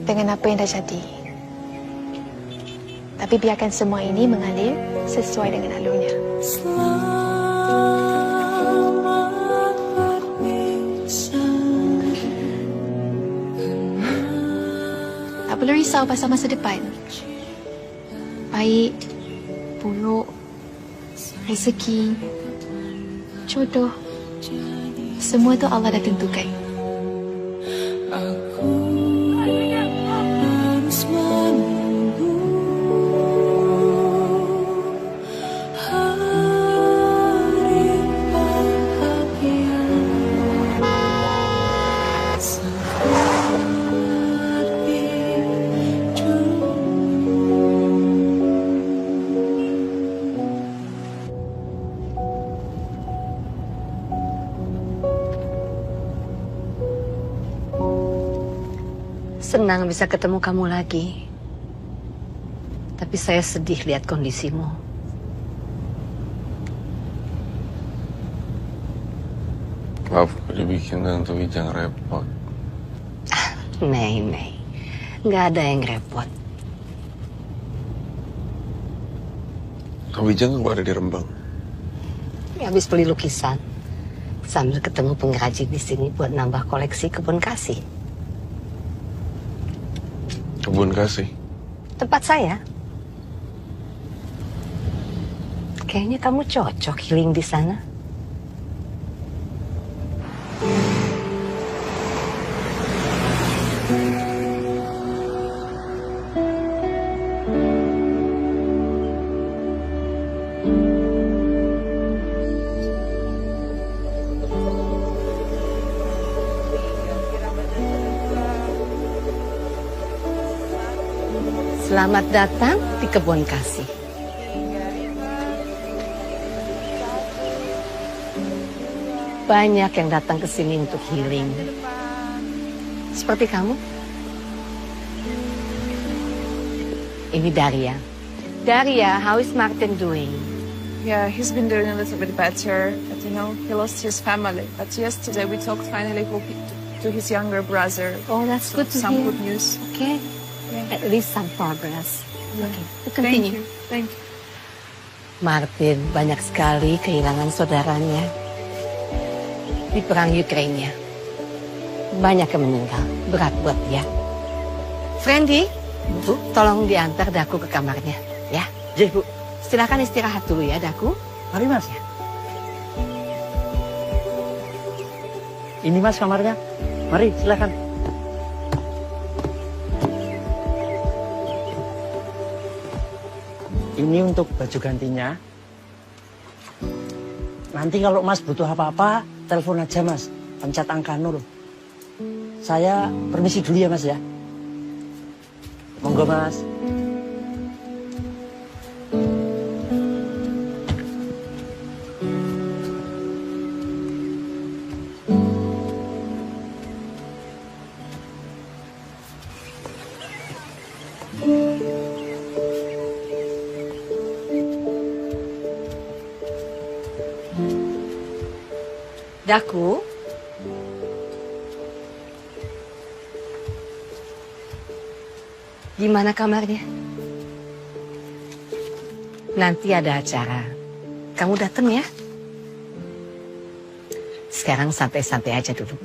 dengan apa yang dah jadi. Tapi biarkan semua ini mengalir sesuai dengan alurnya. selamat berpisah. Tak perlu risau pasal masa depan. Baik, buruk, rezeki, jodoh, semua tu Allah dah tentukan. Aku harus menunggu hari bahagia seperti dulu. Senang bisa ketemu kamu lagi. Tapi saya sedih lihat kondisimu. Maaf, dibikin Tante Wijang repot. Mei, nggak ada yang repot. Tante Wijang kok ada di Rembang? Habis beli lukisan, sambil ketemu pengrajin di sini buat nambah koleksi kebun kasih. Kebun kasih? Tempat saya. Kayaknya kamu cocok healing di sana. Selamat datang di Kebun Kasih. Banyak yang datang ke sini untuk healing. Seperti kamu. Ini Daria. Daria, how is Martin doing? Yeah, he's been doing a little bit better, but you know, he lost his family. But yesterday we talked finally to his younger brother. Oh, that's good to some hear. Good news. Okay, at least some progress. Okay, continue. Thank you. Martin banyak sekali kehilangan saudaranya di perang Ukraina. Banyak yang meninggal, berat buat dia. Friendly, Bu, tolong diantar Daku ke kamarnya, ya. Iya, Bu. Silakan istirahat dulu ya, Daku. Mari, Mas. Ini, Mas, kamarnya. Mari, silakan. Ini untuk baju gantinya. Nanti kalau Mas butuh apa-apa, telepon aja, Mas. Pencet angka 0. Saya permisi dulu ya, Mas, ya. Monggo, Mas. Daku, gimana kamarnya? Nanti ada acara. Kamu datang ya? Sekarang santai-santai aja dulu.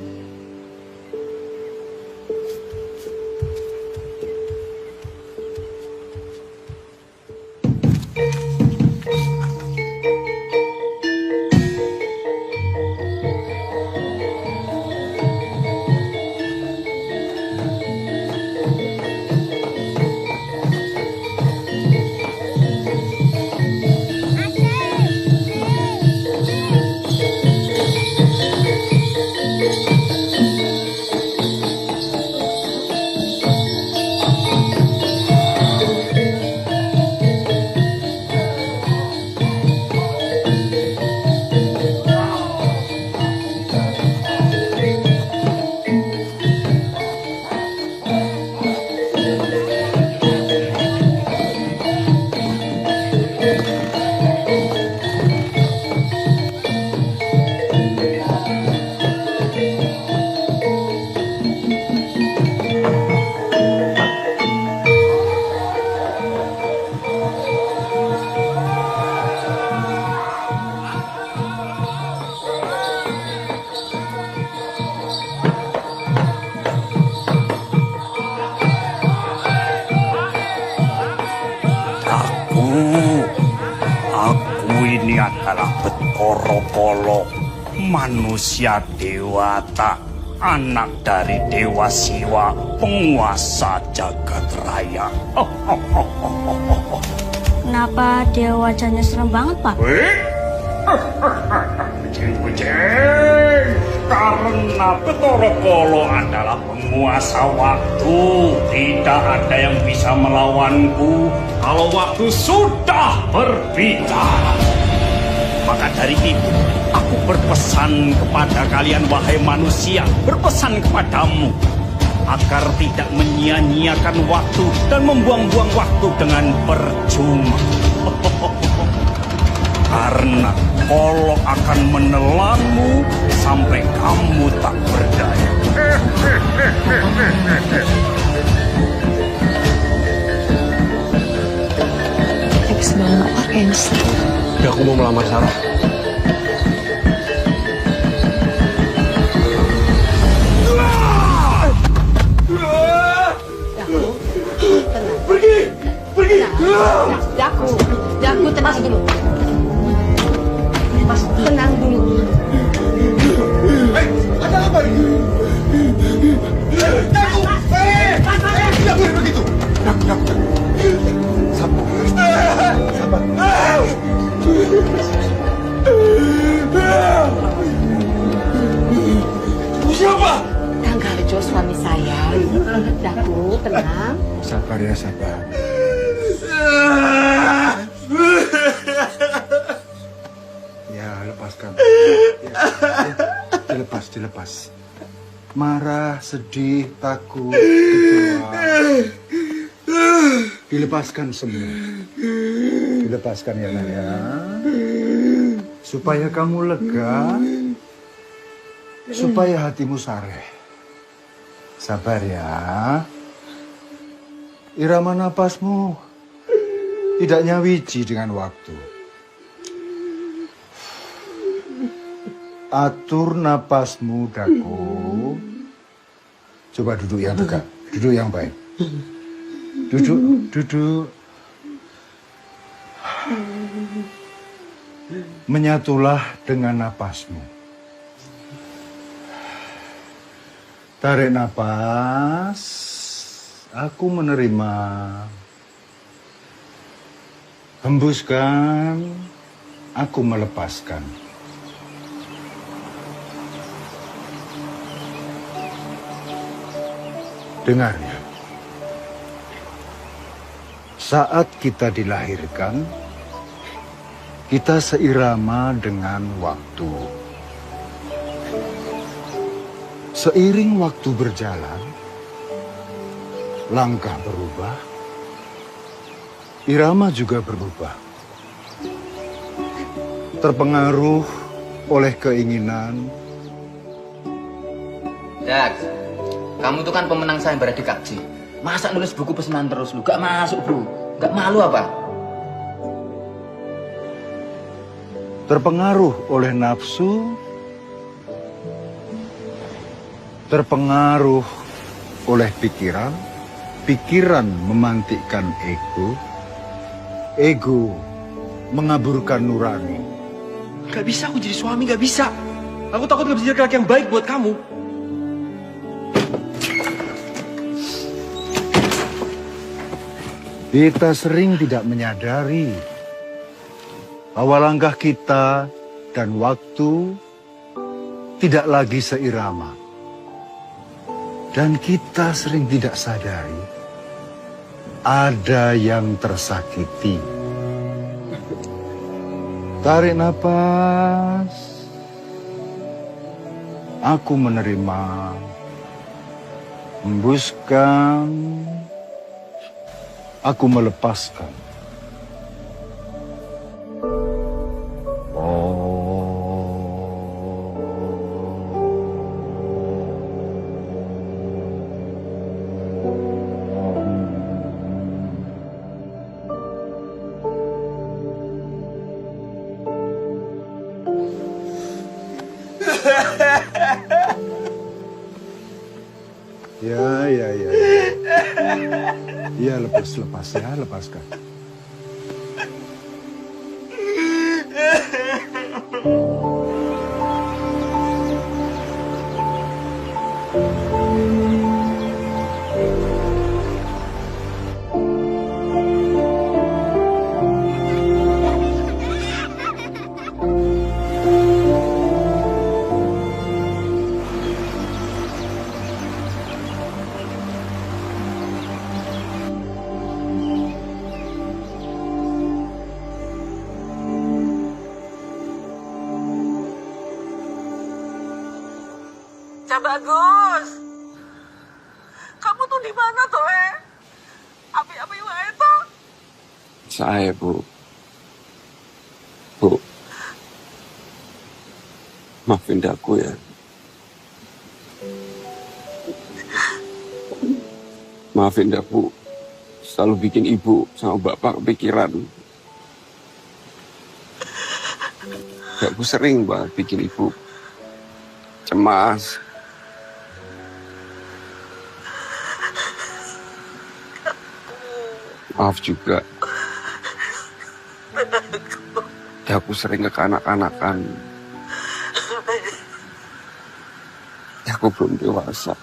Manusia dewata, anak dari Dewa Siwa, penguasa jagat raya. Kenapa dia wajahnya serem banget, Pak? Kucing-kucing, karena Bathara Kala adalah penguasa waktu. Tidak ada yang bisa melawanku kalau waktu sudah berbicara. Maka dari itu, aku berpesan kepada kalian, wahai manusia, berpesan kepadamu, agar tidak menyia-nyiakan waktu dan membuang-buang waktu dengan percuma. Karena Kala akan menelanmu sampai kamu tak berdaya. Thanks banget, Pak Kensi. Udah, aku mau melamar Sarah. Pergi! Daku, tenang dulu. Mas, tenang dulu. Ada apa ini? Daku! Tidak boleh begitu! Daku. Sabar. Siapa? Kang Garjo, suami saya. Daku, tenang. Sabar ya, sabar. Dilepas. Marah, sedih, takut, kecewa. Dilepaskan semua. Dilepaskan ya nak ya. Supaya kamu lega. Supaya hatimu sareh. Sabar ya. Irama napasmu tidak nyawiji dengan waktu. Atur napasmu, Daku. Coba duduk yang tegak, duduk yang baik. Duduk. Menyatulah dengan napasmu. Tarik napas. Aku menerima. Hembuskan. Aku melepaskan. Dengar ya. Saat kita dilahirkan, kita seirama dengan waktu. Seiring waktu berjalan, langkah berubah, irama juga berubah. Terpengaruh oleh keinginan. Jak, kamu tuh kan pemenang sayembara di Kakji. Masa nulis buku pesanan terus lu? Gak masuk bro, gak malu apa? Terpengaruh oleh nafsu, terpengaruh oleh pikiran, pikiran memantikkan ego mengaburkan nurani. Gak bisa aku jadi suami, gak bisa. Aku takut gak bisa jadi laki-laki yang baik buat kamu. Kita sering tidak menyadari bahwa langkah kita dan waktu tidak lagi seirama. Dan kita sering tidak sadari ada yang tersakiti. Tarik napas. Aku menerima. Hembuskan. Aku melepaskan. Ya, lepas ya, lepaskan. Bagus. Kamu tuh di mana tuh, Api-api wae toh? Saya, Bu. Bu. Maafin aku ya. Maafin aku. Selalu bikin ibu sama bapak kepikiran. Aku sering banget bikin ibu cemas. Maaf juga. Ya aku sering kekanak-kanakan. Ya aku belum dewasa.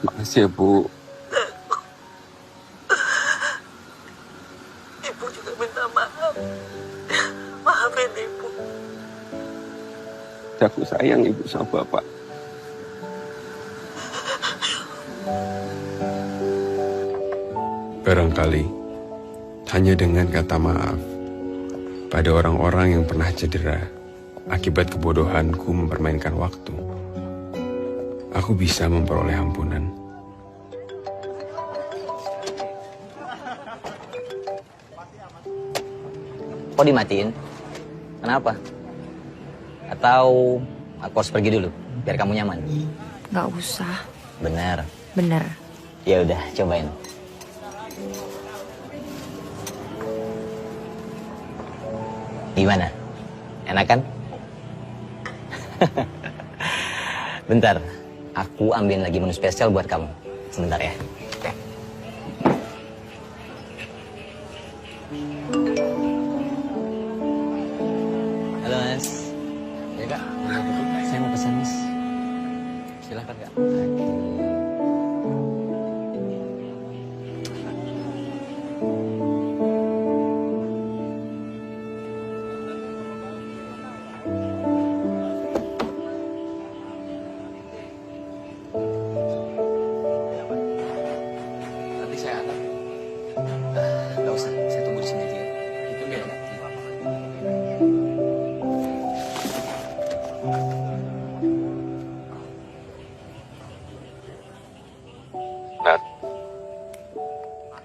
Makasih ya, Bu. Ibu juga minta maaf. Maafin Ibu. Ya aku sayang Ibu sama Bapak. Barangkali Hanya dengan kata maaf pada orang-orang yang pernah cedera akibat kebodohanku mempermainkan waktu, aku bisa memperoleh ampunan. Kok dimatiin? Kenapa? Atau aku harus pergi dulu biar kamu nyaman? Nggak usah. Bener. Bener. Ya udah, cobain. Gimana? Enak kan? Bentar, aku ambilin lagi menu spesial buat kamu. Sebentar ya. Oke. Halo Mas. Ya Kak, saya mau pesan Mas. Silakan Kak. Nanti saya antar. Nggak usah, saya tunggu di sini aja ya. Itu biar Kak. Nat,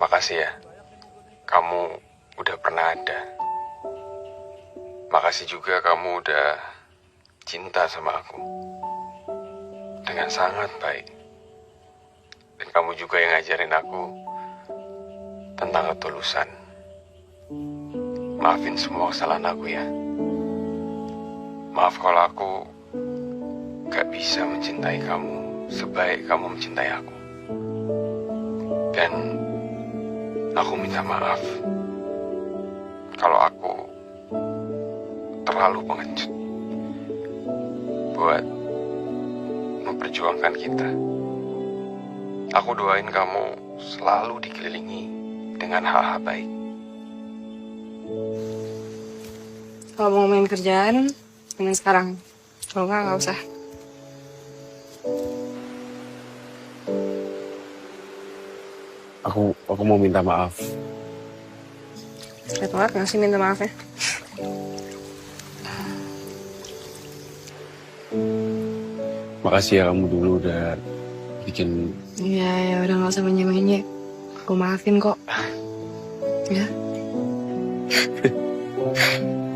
makasih ya. Kamu udah pernah ada. Makasih juga kamu udah cinta sama aku. Dengan sangat baik. Dan kamu juga yang ngajarin aku tentang ketulusan. Maafin semua kesalahan aku ya. Maaf kalau aku gak bisa mencintai kamu sebaik kamu mencintai aku. Dan aku minta maaf kalau aku terlalu pengecut buat memperjuangkan kita. Aku doain kamu selalu dikelilingi dengan hal-hal baik. Kalau mau main kerjaan, main sekarang. Kalau nggak usah. Aku mau minta maaf. Lihat banget nggak sih minta maaf ya? Makasih ya kamu dulu udah bikin. Iya, ya udah nggak usah menye-menye. Aku maafin kok. Ya.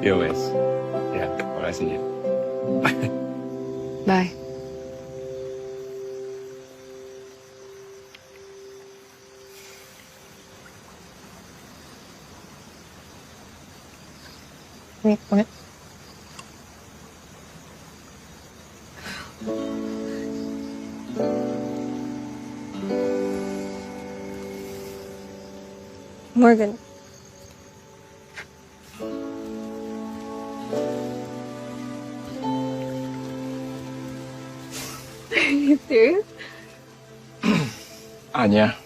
Ya wes. Ya, makasih ya. Bye. Wait. Morgan. Are you serious? Anya,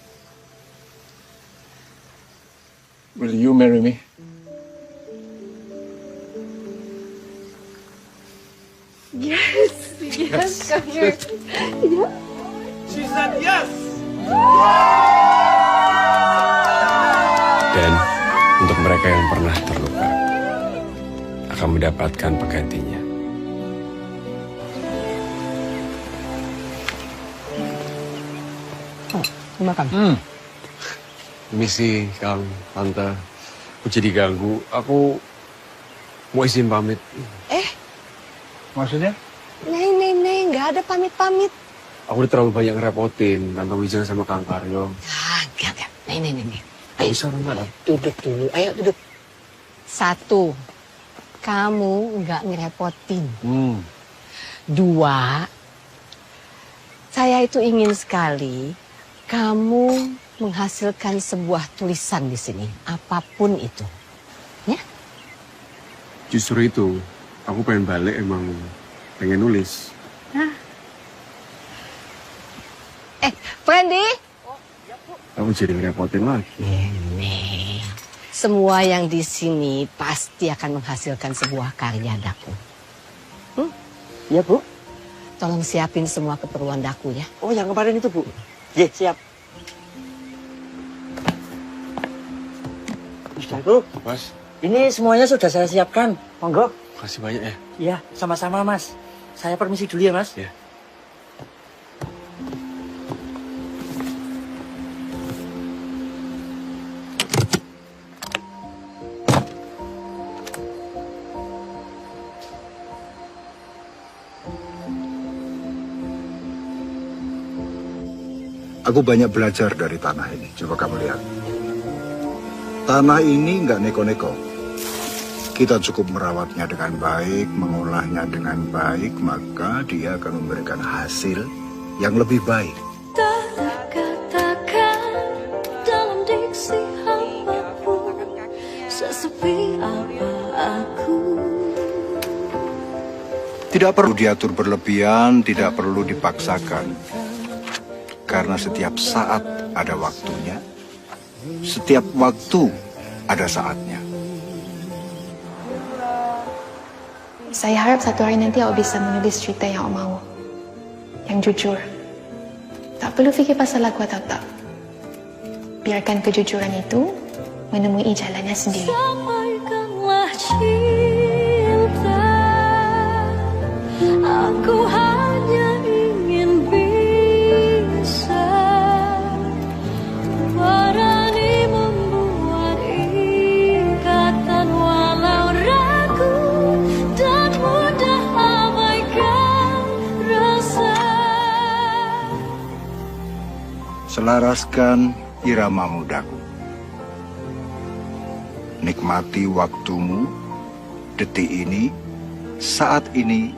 will you marry me? Yes, come here. Yeah. She said yes. Dan untuk mereka yang pernah terluka akan mendapatkan penggantinya. Makan. Misi, Kang, Tante, aku jadi ganggu. Aku mau izin pamit. Maksudnya? Neng, nggak ada pamit-pamit. Aku udah terlalu banyak ngerepotin Tante Wijaya sama Kang Karyo. Enggak. Neng. Bisa enggak? Duduk dulu, ayo duduk. 1, kamu nggak ngerepotin. 2, saya itu ingin sekali kamu menghasilkan sebuah tulisan di sini, apapun itu. Ya? Justru itu, aku pengen balik emang pengen nulis. Brandy? Aku jadi ngerepotin lagi. Nih, semua yang di sini pasti akan menghasilkan sebuah karya Daku. Iya, Bu. Tolong siapin semua keperluan Daku ya. Oh, yang kemarin itu, Bu. Ye, siap. Daku. Mas. Ini semuanya sudah saya siapkan. Monggo. Makasih banyak ya. Iya, sama-sama Mas. Saya permisi dulu ya Mas. Iya. Aku banyak belajar dari tanah ini. Coba kamu lihat. Tanah ini nggak neko-neko. Kita cukup merawatnya dengan baik, mengolahnya dengan baik, maka dia akan memberikan hasil yang lebih baik. Tak ada katakan dalam diksi apapun, sesepi apa aku. Tidak perlu diatur berlebihan, tidak perlu dipaksakan. Karena setiap saat ada waktunya, setiap waktu ada saatnya. Saya harap satu hari nanti awak bisa menulis cerita yang awak mahu. Yang jujur. Tak perlu fikir pasal lagu atau tak. Biarkan kejujuran itu menemui jalannya sendiri. Sampaikanlah cinta, aku hanya ingin bisa berani membuat ikatan walau ragu dan mudah abaikan rasa. Selaraskan irama mudaku. Nikmati waktumu, detik ini, saat ini,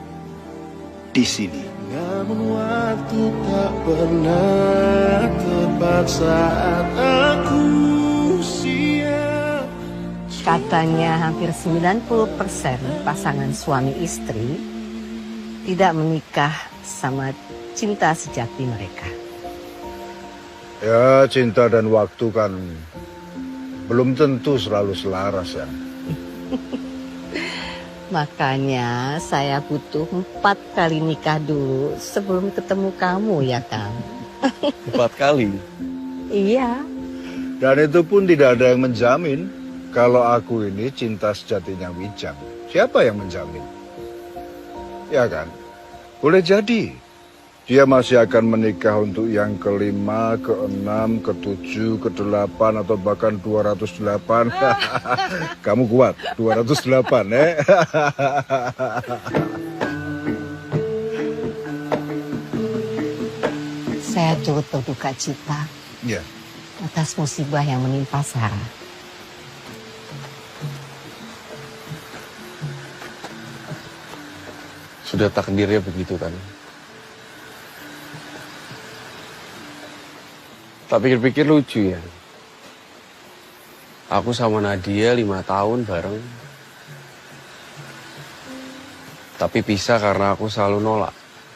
di sini. Namun waktu tak pernah tepat saat aku siap. Katanya hampir 90% pasangan suami istri tidak menikah sama cinta sejati mereka. Ya, cinta dan waktu kan belum tentu selalu selaras ya. Makanya saya butuh 4 kali nikah dulu sebelum ketemu kamu ya Kang. 4 kali? Iya. Dan itu pun tidak ada yang menjamin kalau aku ini cinta sejatinya Wijang. Siapa yang menjamin? Ya kan? Boleh jadi dia masih akan menikah untuk yang ke-5, ke-6, ke-7, ke-8 atau bahkan 208. Kamu kuat, 208 Saya turut berduka cita Ya. atas musibah yang menimpa Sarah. Sudah takdirnya begitu kan. Tak pikir-pikir lucu ya. Aku sama Nadia 5 tahun bareng. Tapi pisah karena aku selalu nolak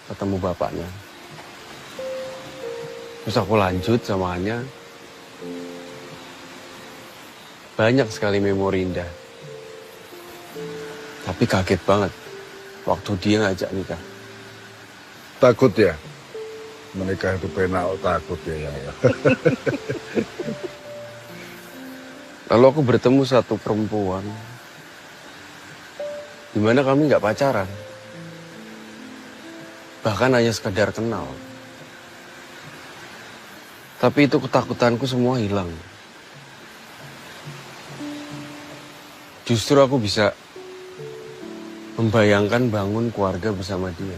ketemu bapaknya. Terus aku lanjut sama Anya. Banyak sekali memori indah. Tapi kaget banget waktu dia ngajak nikah. Takut ya? Menikah itu penak, takut ya. Lalu aku bertemu satu perempuan. Dimana kami nggak pacaran. Bahkan hanya sekedar kenal. Tapi itu ketakutanku semua hilang. Justru aku bisa membayangkan bangun keluarga bersama dia.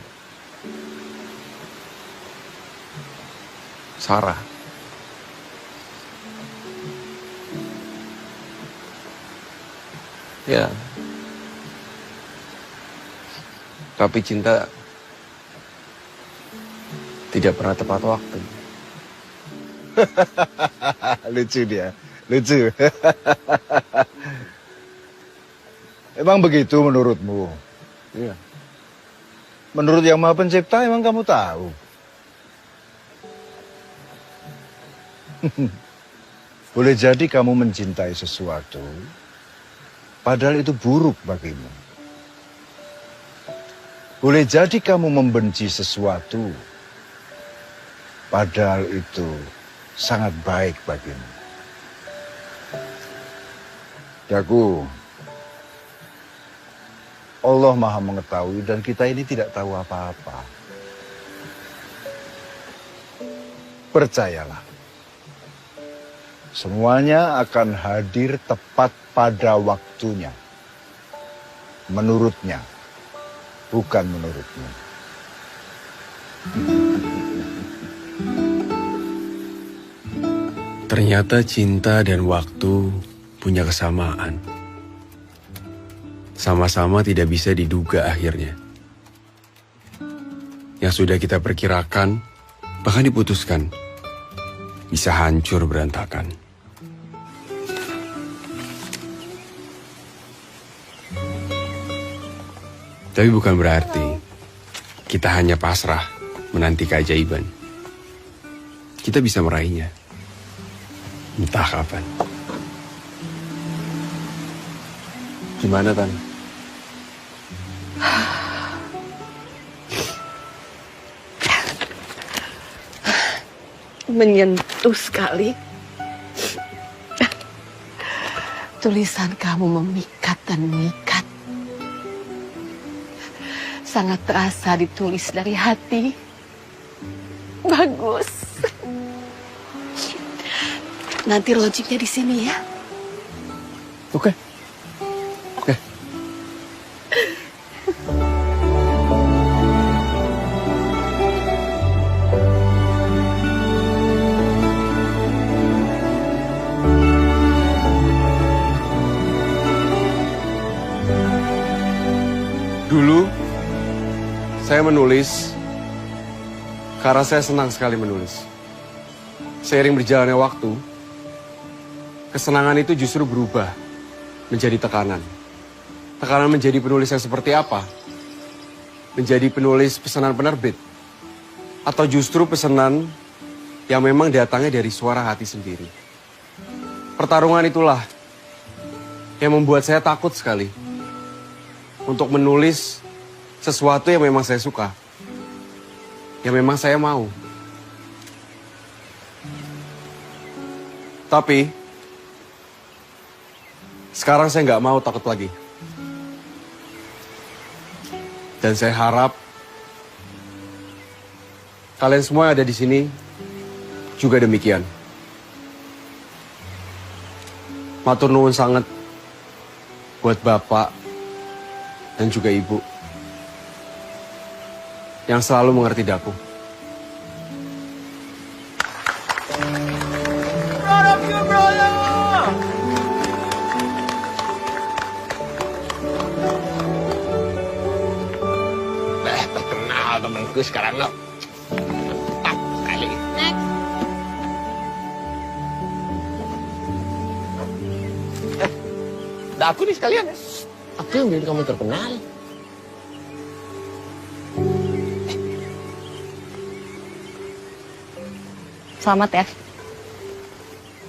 Sarah. Ya. Tapi cinta tidak pernah tepat waktu. Lucu dia, lucu. Emang begitu menurutmu? Iya. Menurut Yang Maha Pencipta emang kamu tahu? Boleh jadi kamu mencintai sesuatu, padahal itu buruk bagimu. Boleh jadi kamu membenci sesuatu, padahal itu sangat baik bagimu. Daku, Allah Maha mengetahui dan kita ini tidak tahu apa-apa. Percayalah, semuanya akan hadir tepat pada waktunya. Menurutnya, bukan menurutmu. Ternyata cinta dan waktu punya kesamaan. Sama-sama tidak bisa diduga akhirnya. Yang sudah kita perkirakan, bahkan diputuskan, bisa hancur berantakan. Tapi bukan berarti kita hanya pasrah menanti keajaiban. Kita bisa meraihnya. Entah kapan. Gimana, Tan? Menyentuh sekali. Tulisan kamu memikat dan mengikat. Sangat terasa ditulis dari hati. Bagus. Nanti logiknya di sini ya. Oke. Oke. Dulu, saya menulis karena saya senang sekali menulis. Seiring berjalannya waktu, kesenangan itu justru berubah menjadi tekanan. Tekanan menjadi penulis yang seperti apa? Menjadi penulis pesanan penerbit? Atau justru pesanan yang memang datangnya dari suara hati sendiri? Pertarungan itulah yang membuat saya takut sekali untuk menulis sesuatu yang memang saya suka, yang memang saya mau. Tapi sekarang saya nggak mau takut lagi. Dan saya harap kalian semua yang ada di sini juga demikian. Matur nuwun sangat buat Bapak dan juga Ibu yang selalu mengerti Daku. Terkenal temanku sekarang lo. Mantap sekali. Next. Daku nih sekalian. Aku yang bikin kamu terkenal. Selamat ya.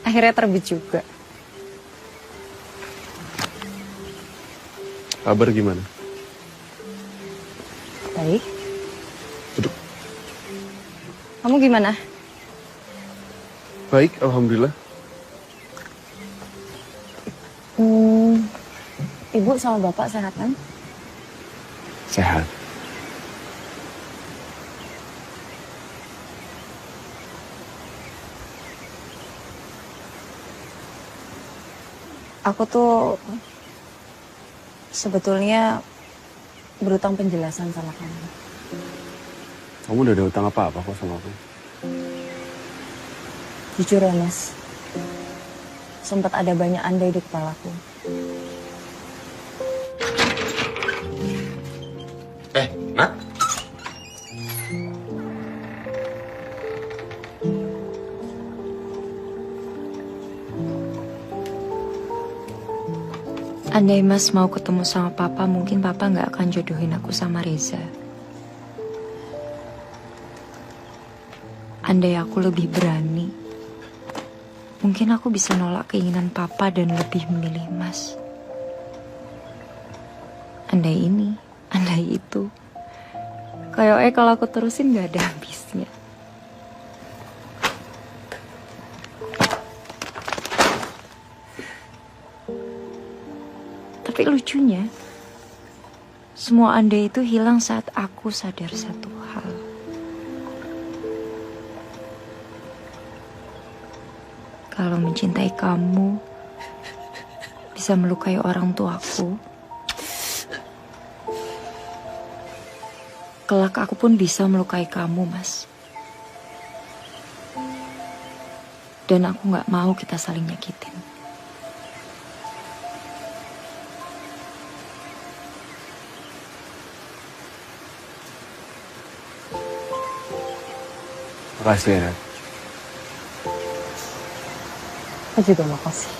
Akhirnya terbit juga. Kabar gimana? Baik. Duduk. Kamu gimana? Baik, alhamdulillah. Ibu sama Bapak sehat kan? Sehat. Aku tuh sebetulnya berutang penjelasan sama kamu. Kamu udah ada utang apa-apa kok sama aku? Jujur ya Mas, sempat ada banyak andai di kepalaku. Nat? Andai Mas mau ketemu sama Papa, mungkin Papa nggak akan jodohin aku sama Reza. Andai aku lebih berani, mungkin aku bisa nolak keinginan Papa dan lebih memilih Mas. Andai ini, andai itu. Kayaknya kalau aku terusin nggak ada habisnya. lucunya, semua andai itu hilang saat aku sadar satu hal. Kalau mencintai kamu bisa melukai orang tuaku, kelak aku pun bisa melukai kamu, Mas. Dan aku gak mau kita saling nyakitin. Makasih ya. Aku juga makasih.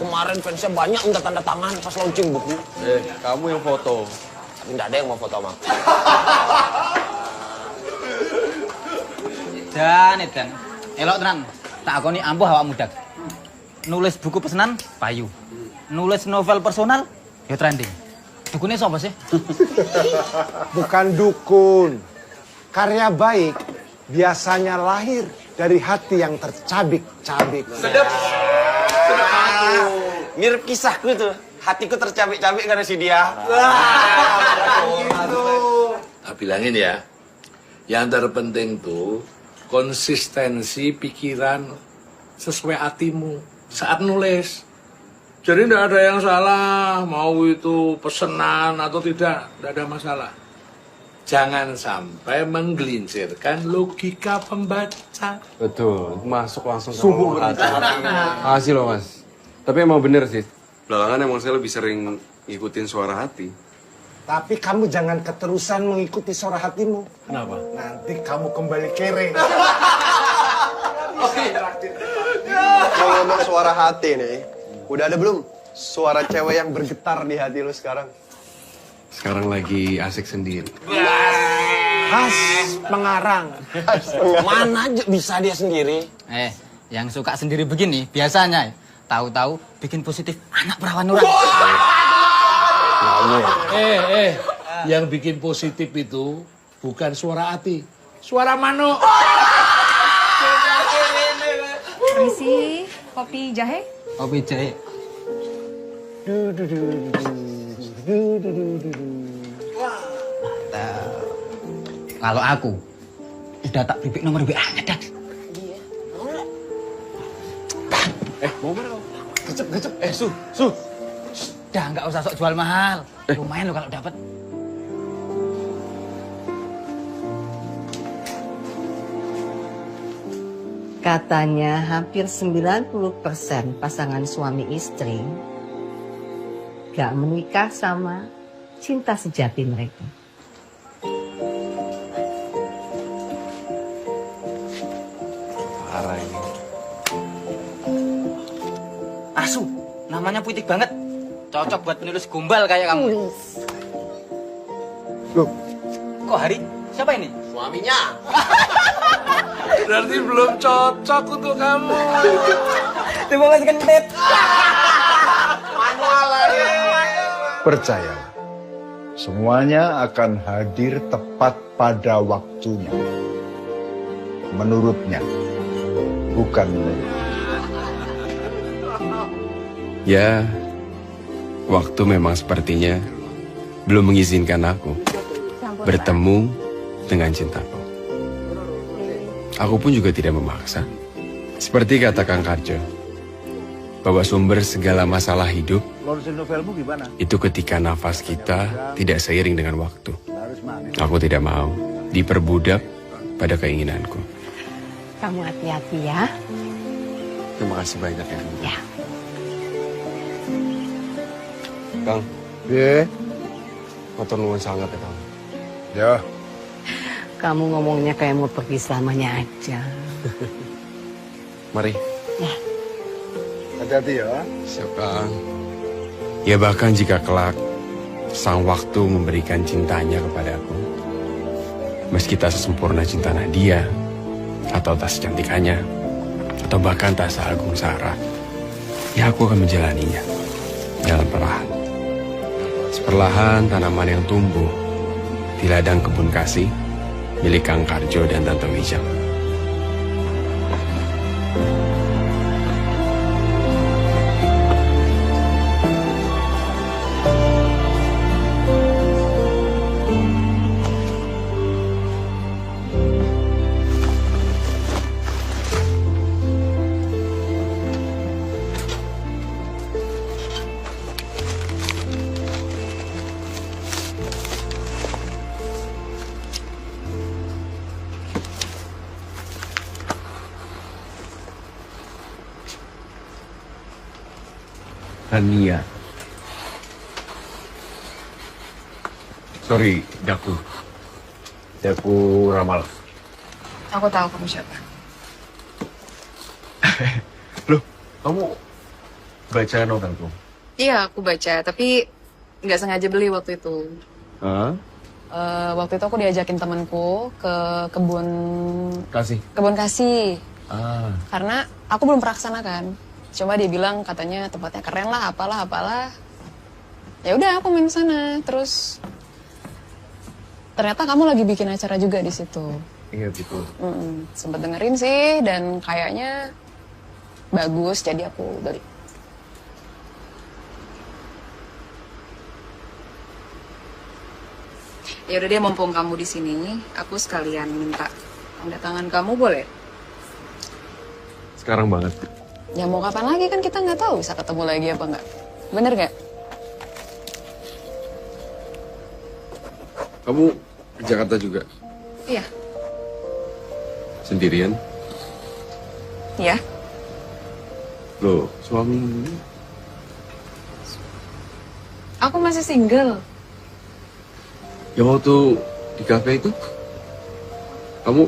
Kemarin fansnya banyak minta tanda tangan pas launching buku. Kamu yang foto. Tapi nggak ada yang mau foto sama aku. Dan, elok tenan. Tak akoni ampuh awak muda. Nulis buku pesanan, payu. Nulis novel personal, ya trending. Dukunnya siapa sih? Bukan dukun. Karya baik biasanya lahir dari hati yang tercabik-cabik. Sedap aku. Mirip kisahku tuh. Hatiku tercabik-cabik karena si dia. Tak bilangin ya, yang terpenting tuh konsistensi pikiran sesuai hatimu saat nulis. Jadi tidak ada yang salah, mau itu pesanan atau tidak ada masalah. Jangan sampai menggelincirkan logika pembaca. Betul, masuk langsung ke Sungguh hati. Makasih loh, Mas. Tapi emang bener sih, belakangan emang saya lebih sering ngikutin suara hati. Tapi kamu jangan keterusan mengikuti suara hatimu. Kenapa? Nanti kamu kembali kere. Mau ngomong suara hati nih, udah ada belum suara cewek yang bergetar di hati lu sekarang? Sekarang lagi asik sendiri. Khas pengarang. Mana aja bisa dia sendiri. Yang suka sendiri begini biasanya tahu-tahu bikin positif anak perawan orang. Yang bikin positif itu bukan suara hati, suara manuk. Permisi, kopi jahe? Kopi jahe. Kalau aku udah tak bibik nomor WA-nya, Dak. Mau mana kau? Gecep. Su. Dah nggak usah sok jual mahal. Lumayan lo kalau dapat. Katanya hampir 90% pasangan suami istri gak menikah sama cinta sejati mereka. Parah ini. Asu, namanya puitik banget. Cocok buat penulis gombal kayak kamu. Loh, kok Hari? Siapa ini? Suaminya. Berarti belum cocok untuk kamu. Terima kasih kentit. Percayalah, semuanya akan hadir tepat pada waktunya. Menurutnya, bukan menurut. Ya, waktu memang sepertinya belum mengizinkan aku bertemu dengan cintaku. Aku pun juga tidak memaksa. Seperti kata Kang Karjo, bahwa sumber segala masalah hidup Launching novelmu gimana? itu ketika nafas kita tidak seiring dengan waktu. Aku tidak mau diperbudak pada keinginanku. Kamu hati-hati ya. Terima kasih banyak ya. Ya. Kang. Ye. Motor nuwun sangat ya, Kang. Ya. Kamu ngomongnya kayak mau pergi selamanya aja. Mari. Ya. Hati-hati ya. Siap, Kang. Ya bahkan jika kelak sang waktu memberikan cintanya kepadaku, meski tak sesempurna cinta Nadia, atau tak secantikannya, atau bahkan tak seagung Sarah, ya aku akan menjalaninya dalam perlahan. Seperlahan tanaman yang tumbuh di ladang kebun kasih milik Kang Karjo dan Tante Wijang. Hania. Sorry, Daku. Daku Ramal. Aku tahu kamu siapa. Loh, kamu baca novelku? Iya, aku baca, tapi nggak sengaja beli waktu itu. Hah? Waktu itu aku diajakin temanku ke kebun kasih. Karena aku belum pernah kesana kan. Cuma dia bilang katanya tempatnya keren lah, apalah. Ya udah aku main sana. Terus ternyata kamu lagi bikin acara juga di situ. Iya betul. Sempet dengerin sih dan kayaknya bagus, jadi aku beli. Ya udah deh, mumpung kamu di sini, aku sekalian minta tanda tangan kamu, boleh? Sekarang banget. Ya mau kapan lagi, kan kita nggak tahu bisa ketemu lagi apa nggak. Bener nggak? Kamu ke Jakarta juga? Iya. Sendirian? Iya. Loh, suami? Aku masih single. Yang waktu di kafe itu? Kamu?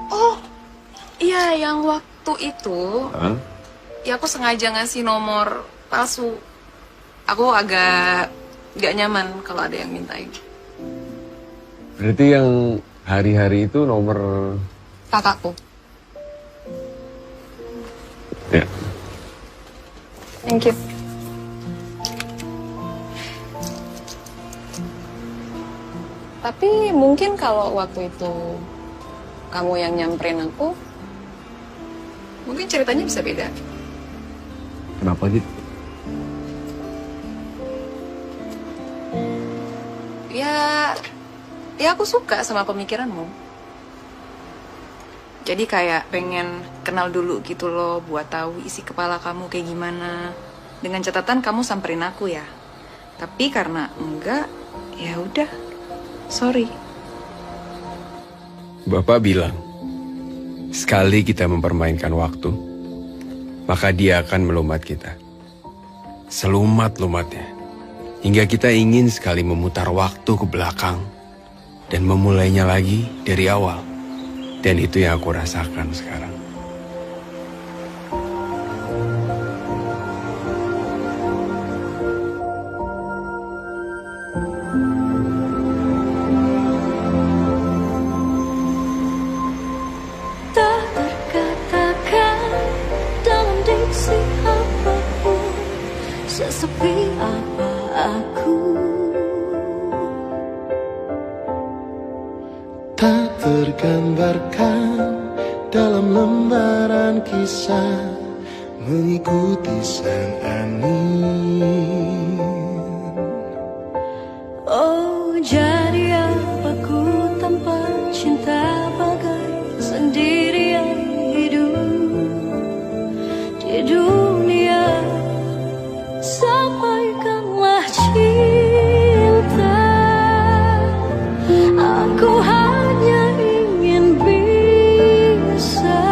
Oh, iya yang waktu itu. Hah? Ya aku sengaja ngasih nomor palsu. Aku agak gak nyaman kalau ada yang mintain. Berarti yang hari-hari itu nomor... Kakakku. Ya. Thank you. Tapi mungkin kalau waktu itu kamu yang nyamperin aku, mungkin ceritanya bisa beda. Kenapa gitu? Ya aku suka sama pemikiranmu. Jadi kayak pengen kenal dulu gitu loh, buat tahu isi kepala kamu kayak gimana. Dengan catatan kamu samperin aku ya. Tapi karena enggak, ya udah. Sorry. Bapak bilang, sekali kita mempermainkan waktu, maka dia akan melumat kita. Selumat-lumatnya. Hingga kita ingin sekali memutar waktu ke belakang dan memulainya lagi dari awal. Dan itu yang aku rasakan sekarang. Tak terkatakan dalam diksi apapun, sesepi apa aku. Tak tergambarkan dalam lembaran kisah mengikuti sang angin. Oh, jadi apa ku tanpa cinta, bagai sendirian hidup di dunia. Sampaikanlah cinta, aku hanya ingin bisa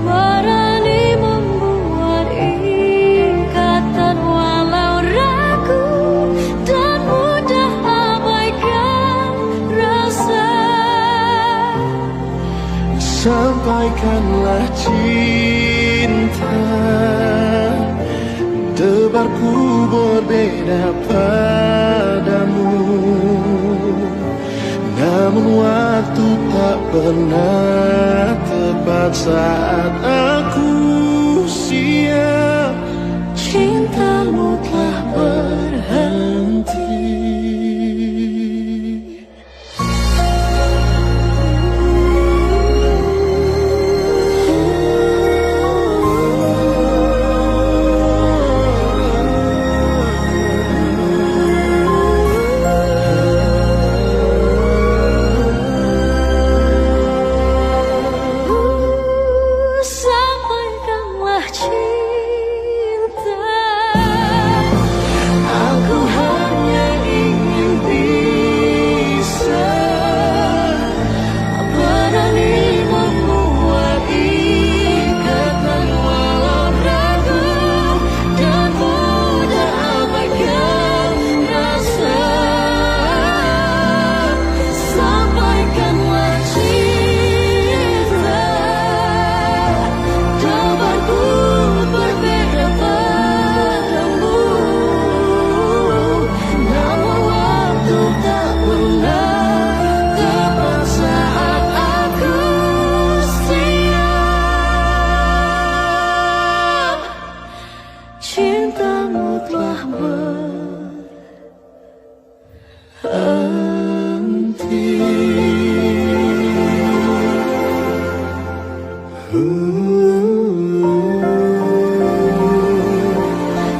berani membuat ikatan walau ragu dan mudah abaikan rasa. Sampaikanlah cinta, debarku berbeda padamu. Namun waktu tak pernah tepat saat aku siap. Cintamu telah berhenti. Sa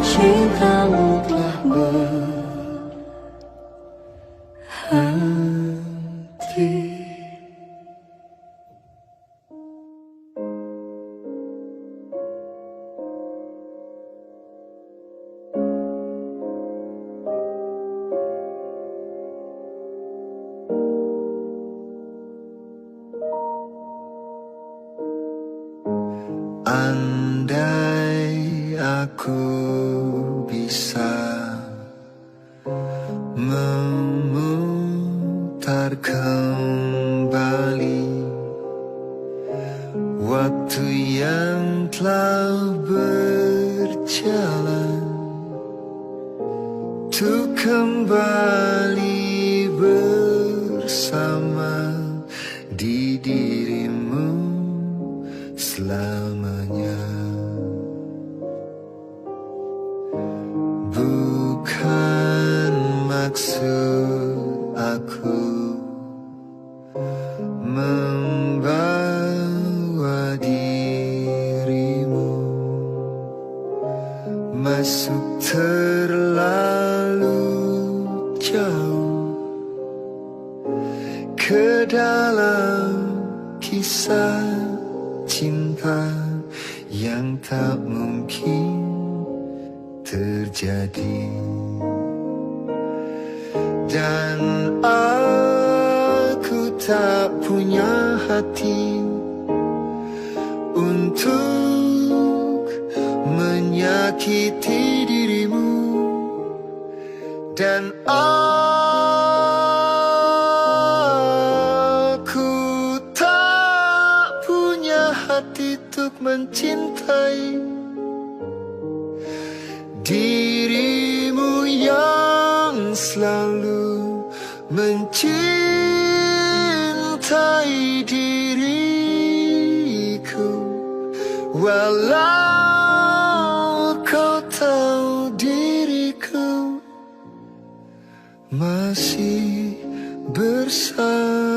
Cintamu telah berhenti. Andai aku bisa memutar kembali waktu yang telah berjalan, untuk kembali bersama di dirimu selamanya. Bukan maksud aku membawa dirimu masuk terlalu jauh ke dalam kisah cinta yang tak mungkin terjadi. Dan aku tak punya hati untuk menyakiti dirimu. Dan aku tak punya hati untuk mencintai dirimu yang selalu mencintai diriku. Walau kau tahu diriku masih bersama.